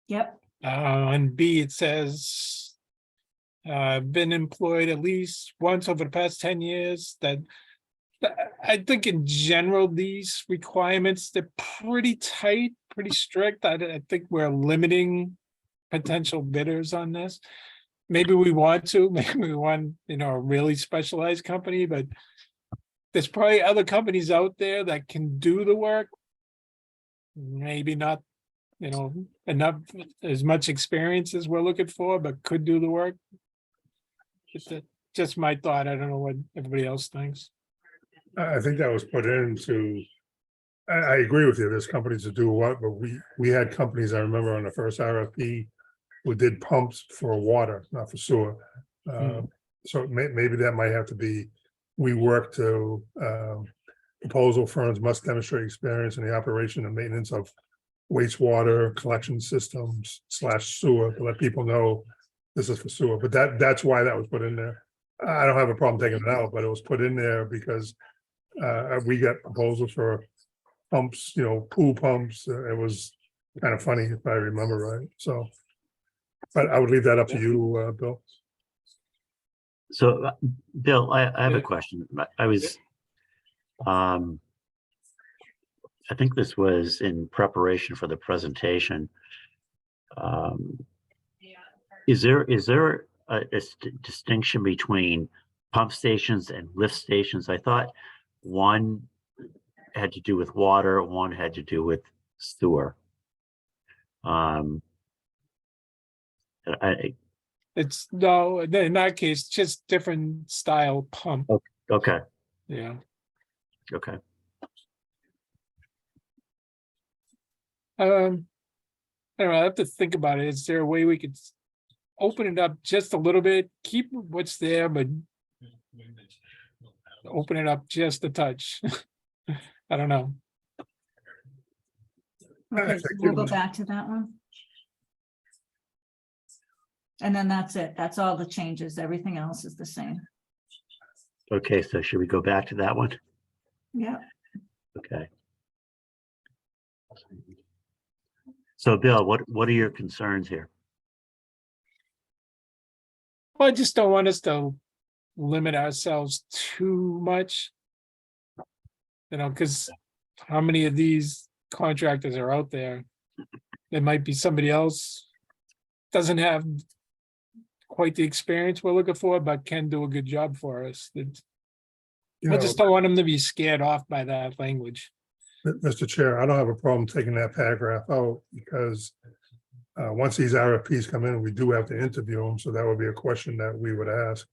Yep, On B, it says, been employed at least once over the past 10 years. That I think in general, these requirements, they're pretty tight, pretty strict. I think we're limiting potential bidders on this. Maybe we want to, maybe we want, a really specialized company, but there's probably other companies out there that can do the work. Maybe not, enough, as much experience as we're looking for, but could do the work. Just my thought. I don't know what everybody else thinks. I think that was put into, I agree with you, there's companies that do what, but we had companies, I remember on the first RFP, who did pumps for water, not for sewer. So maybe that might have to be, we work to, proposal firms must demonstrate experience in the operation and maintenance of wastewater collection systems / sewer, to let people know this is for sewer, but that's why that was put in there. I don't have a problem taking it out, but it was put in there because we got proposals for pumps, pool pumps. It was kind of funny if I remember right. So, but I would leave that up to you, Bill. So, Bill, I have a question. I was, I think this was in preparation for the presentation. Is there a distinction between pump stations and lift stations? I thought one had to do with water, one had to do with sewer. It's no, in that case, just different style pump. Okay, Yeah. okay. I don't know, I have to think about it. Is there a way we could open it up just a little bit, keep what's there, but open it up just a touch? I don't know. okay, so we'll go back to that one. And then that's it. That's all the changes. Everything else is the same. Okay, so should we go back to that one? Yeah. Okay. So Bill, what are your concerns here? Well, I just don't want us to limit ourselves too much. Because how many of these contractors are out there? There might be somebody else doesn't have quite the experience we're looking for, but can do a good job for us. I just don't want them to be scared off by that language. Mr. Chair, I don't have a problem taking that paragraph out because once these RFPs come in, we do have to interview them. So that would be a question that we would ask.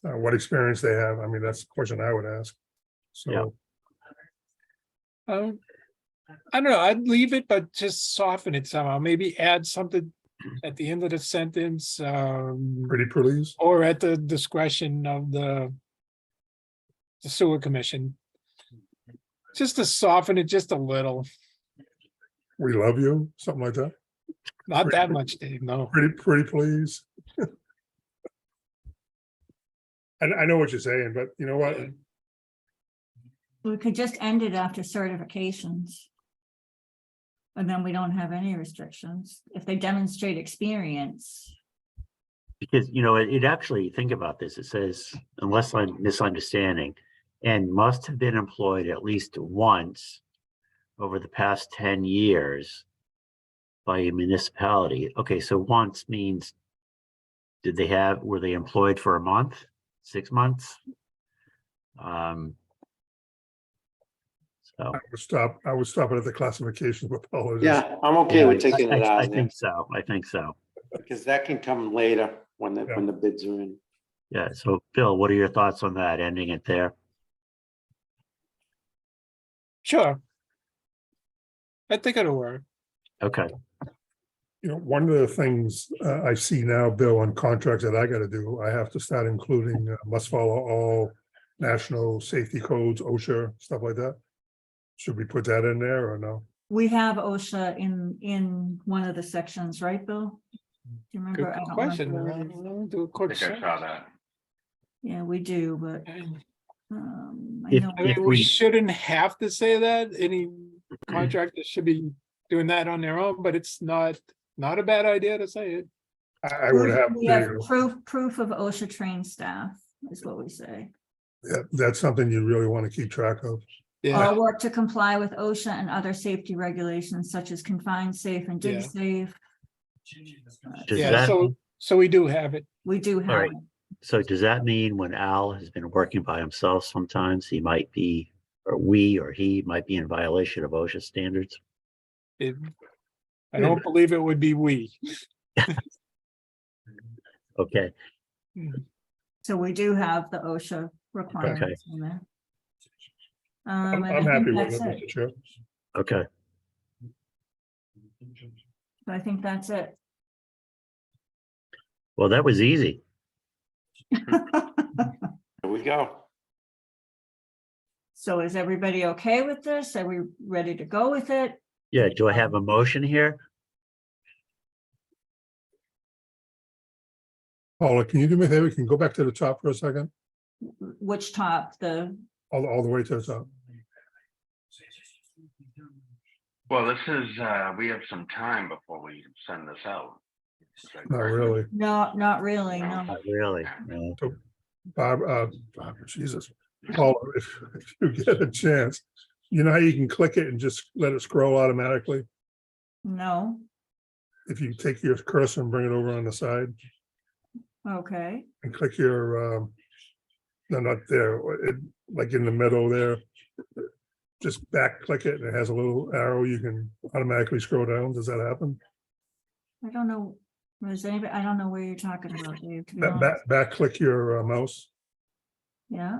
What experience they have. I mean, that's the question I would ask. So Yeah. I don't know, I'd leave it, but just soften it somehow, maybe add something at the end of the sentence, pretty please. or at the discretion of the sewer commission. Just to soften it just a little, We love you, something like that. not that much, Dave, no. Pretty please. I know what you're saying, but you know what? We could just end it after certifications. And then we don't have any restrictions if they demonstrate experience. Because, it actually, think about this, it says, unless I'm misunderstanding, and must have been employed at least once over the past 10 years by a municipality. Okay, so once means, were they employed for a month, 6 months? So. I would stop it at the classification of apologies. Yeah, I'm okay with taking it out I of there think so, I think so. because that can come later when the bids are in. Yeah, so Bill, what are your thoughts on that, ending it there? Sure. I think it'll work. Okay, You know, one of the things I see now, Bill, on contracts that I gotta do, I have to start including must follow all national safety codes, OSHA, stuff like that. Should we put that in there or no? We have OSHA in one of the sections, right, Bill? Do you Good remember? I don't question. remember where it is. I'll do a I quick think I search. saw that. Yeah, we do, but I I If- know. if mean, we shouldn't have to say that. Any contractor should be doing that on their own, but it's not a bad idea to say it. I would have We have to, proof of OSHA trained staff is what we say. that's something you really want to keep track of. Yeah, All work to comply with OSHA and other safety regulations such as confined safe and dig Yeah. safe. Does yeah, that, so we do have it. We do have right. it. so does that mean when Al has been working by himself, sometimes he might be, or we, or he might be in violation of OSHA standards? I don't believe it would be we. Okay, So we do have the OSHA requirements in there. I'm And I happy think with that's it, it. Mr. Chair. okay. I think that's it. Well, that was easy. There we go. So is everybody okay with this? Are we ready to go with it? Yeah, do I have a motion here? Paula, can you do me a favor? Can you go back to the top for a second? Which top, the, All the way to the top. Well, this is, we have some time before we send this out. Is that Not correct? really. no, not really, no. Not really, no. Bob, Jesus. Paula, if you get a chance, you know how you can click it and just let it scroll automatically? No, If you take your cursor and bring it over on the side okay, and click your, no, not there, like in the middle there. Just back click it and it has a little arrow, you can automatically scroll down. Does that happen? I don't know. Was anybody, I don't know where you're talking about, Dave, to be Back, honest. back click your mouse Yeah,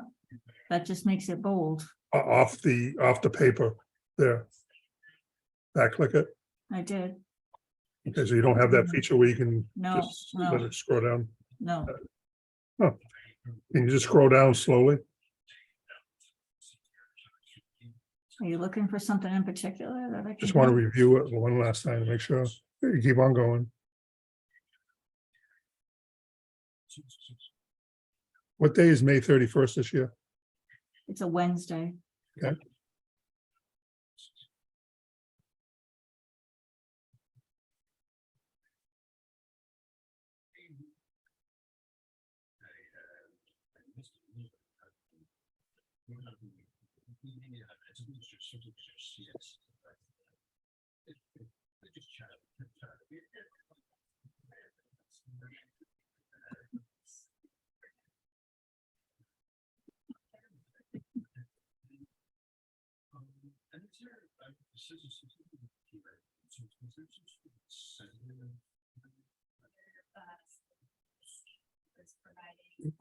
that just makes it bold. off the paper there. Back click it. I did. Okay, so you don't have that feature where you can No, just no. let it scroll down. No, Can you just scroll down slowly? are you looking for something in particular that I can? Just want to do? review it one last time to make sure. You keep on going. What day is May 31st this year? It's a Wednesday.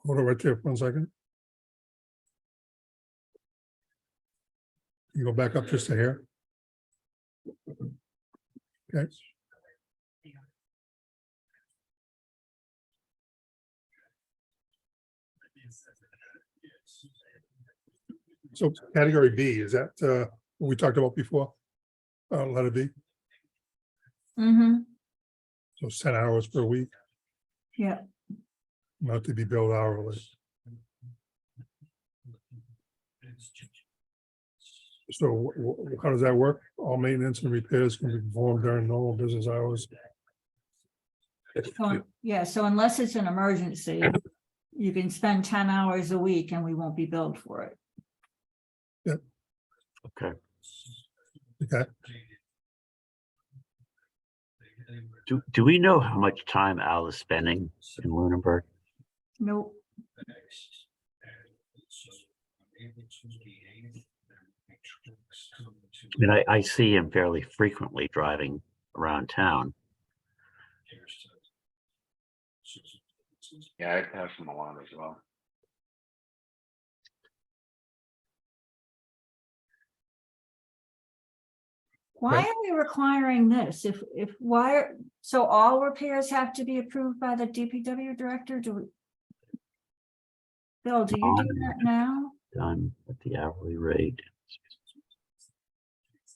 Hold it right there for 1 second. You go back up just to here. Okay. So category B, is that what we talked about before? Letter B, Mm-hmm, so it's 10 hours per week, yeah, not to be billed hourly. So how does that work? All maintenance and repairs can be performed during normal business hours. so, yeah, so unless it's an emergency, you can spend 10 hours a week and we won't be billed for it. Okay. Okay, Do we know how much time Al is spending in Lunenburg? Nope, I mean, I see him fairly frequently driving around town. Yeah, I pass them along as well. Why Right. are we requiring this? Why, so all repairs have to be approved by the DPW director? Bill, do you do that now? Done at the hourly rate.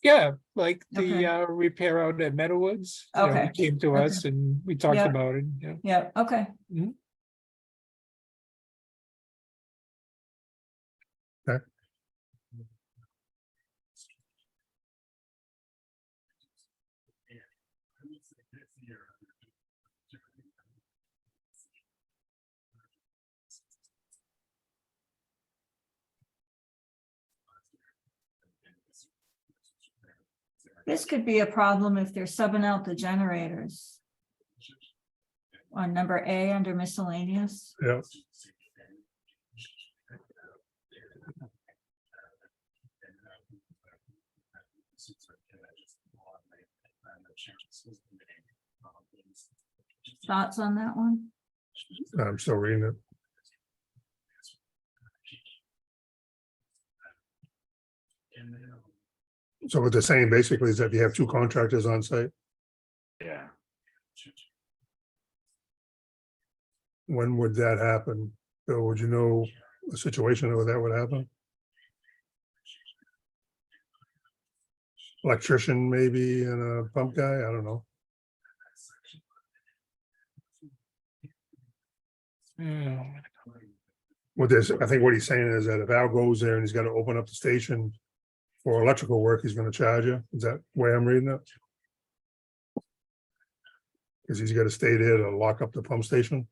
Yeah, like Okay. the repair out at Meadowwoods. You know, he Okay, came to okay. us and we talked Yeah. about it, yeah. Yeah, okay. This could be a problem if they're subbing out the generators. On number A under miscellaneous. Yeah. Thoughts on that one? I'm still reading it. So what they're saying basically is that if you have two contractors on site, Yeah. when would that happen? Bill, would you know a situation where that would happen? Electrician maybe and a pump guy, I don't know. Yeah. What there's, I think what he's saying is that if Al goes there and he's got to open up the station for electrical work, he's gonna charge you. Is that the way I'm reading it? Because he's got to stay there to lock up the pump station.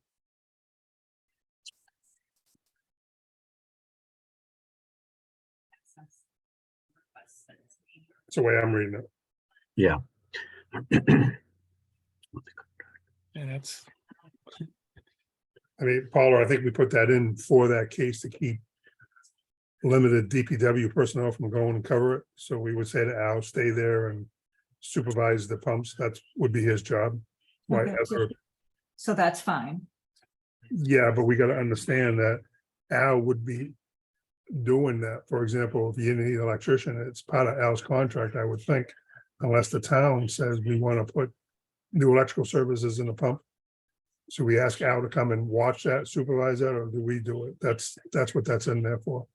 That's the way I'm reading it. And that's, I mean, Paula, I think we put that in for that case to keep limited DPW personnel from going and cover it. So we would say to Al, stay there and supervise the pumps. That would be his job. Right, Okay, so that's fine. yeah, but we got to understand that Al would be doing that. For example, if you need an electrician, it's part of Al's contract, I would think, unless the town says we want to put new electrical services in the pump. So we ask Al to come and watch that, supervise that, or do we do it? That's what that's in there for.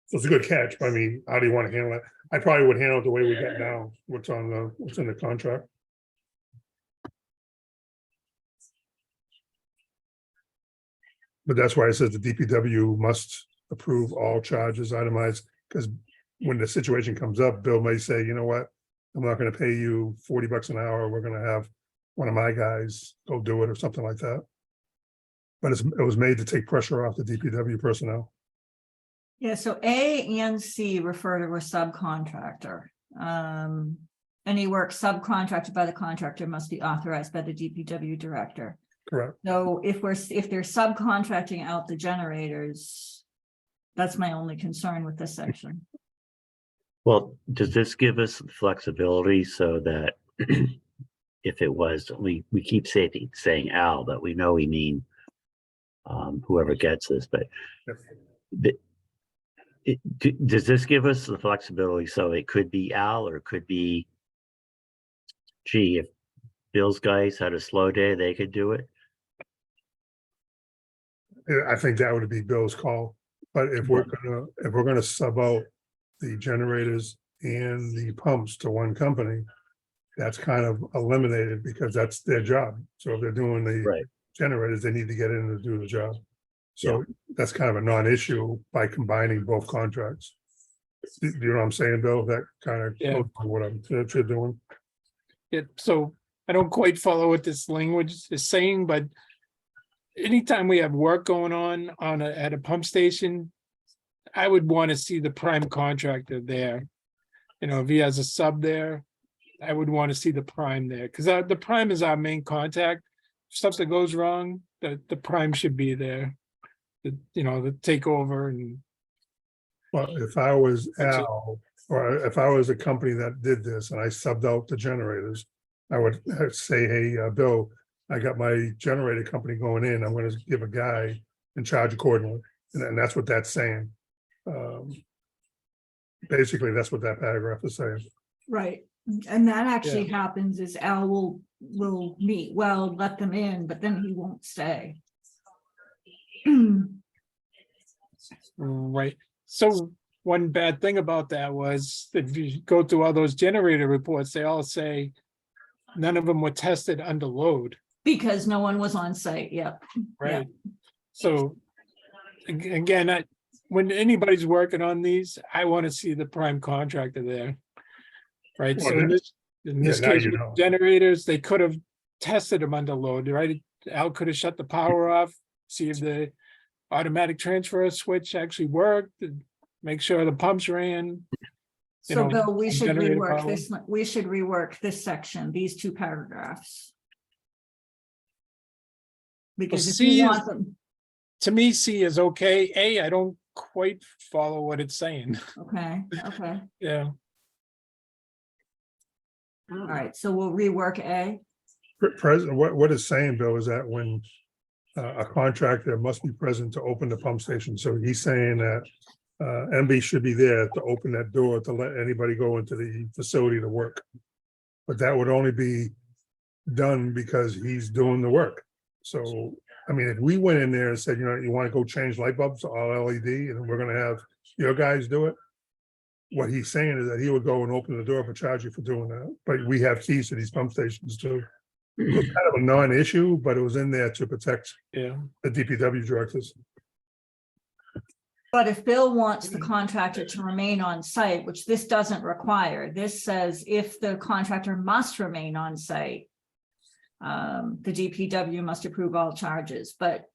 So it's a good catch. I mean, how do you want to handle it? I probably would handle it the way we got now, what's in the contract. But that's why it says the DPW must approve all charges itemized, because when the situation comes up, Bill may say, you know what? I'm not gonna pay you $40 an hour. We're gonna have one of my guys go do it or something like that. But it was made to take pressure off the DPW personnel. Yeah, so A and C refer to a subcontractor. Any work subcontracted by the contractor must be authorized by the DPW director. Correct. So if they're subcontracting out the generators, that's my only concern with this section. Well, does this give us flexibility so that if it was, we keep saying Al, but we know we mean whoever gets this, but does this give us the flexibility so it could be Al or it could be, gee, if Bill's guys had a slow day, they could do it? Yeah, I think that would be Bill's call, but if we're gonna sub out the generators and the pumps to one company, that's kind of eliminated because that's their job. So if they're doing the Right. generators, they need to get in to do the job. So that's kind of a non-issue by combining both contracts. Do you know what I'm saying, Bill? That kind of Yeah. goes with what what you're doing. yeah, so I don't quite follow what this language is saying, but anytime we have work going on at a pump station, I would want to see the prime contractor there. You know, if he has a sub there, I would want to see the prime there, because the prime is our main contact. If something goes wrong, the prime should be there. To take over and Well, if I was That's it. Al, or if I was a company that did this and I subbed out the generators, I would say, hey, Bill, I got my generator company going in. I'm gonna give a guy in charge accordingly. And that's what that's saying. Basically, that's what that paragraph is saying. Right, and that actually happens is Al will meet, well, let them in, but then he won't stay. Right. So one bad thing about that was if you go through all those generator reports, they all say none of them were tested under load, Because no one was on site, yep. right? So again, when anybody's working on these, I want to see the prime contractor there. Right, so in this now case, you with know. generators, they could have tested them under load, right? Al could have shut the power off, see if the automatic transfer switch actually worked, and make sure the pumps ran. You So know, Bill, we should generator rework power. this, we should rework this section, these two paragraphs. Because if C you is- want them, To me, C is okay. A, I don't quite follow what it's saying. okay, okay, Yeah, all right, so we'll rework A. President, what it's saying, Bill, is that when a contractor must be present to open the pump station, so he's saying that MB should be there to open that door to let anybody go into the facility to work. But that would only be done because he's doing the work. So, I mean, if we went in there and said, you know, you want to go change light bulbs to all LED and we're gonna have your guys do it. What he's saying is that he would go and open the door for charge you for doing that, but we have keys to these pump stations too. It was kind of a non-issue, but it was in there to protect yeah. the DPW directors. But if Bill wants the contractor to remain on site, which this doesn't require, this says if the contractor must remain on site. The DPW must approve all charges, but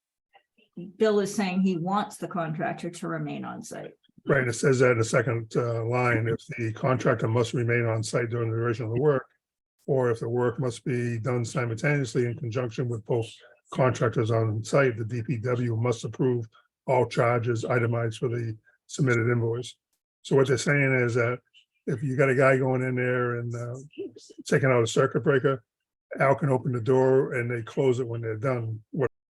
Bill is saying he wants the contractor to remain on site. Right, it says that in the second line, if the contractor must remain on site during the duration of the work. Or if the work must be done simultaneously in conjunction with both contractors on site, the DPW must approve all charges itemized for the submitted invoice. So what they're saying is that if you got a guy going in there and taking out a circuit breaker, Al can open the door and they close it when they're done. What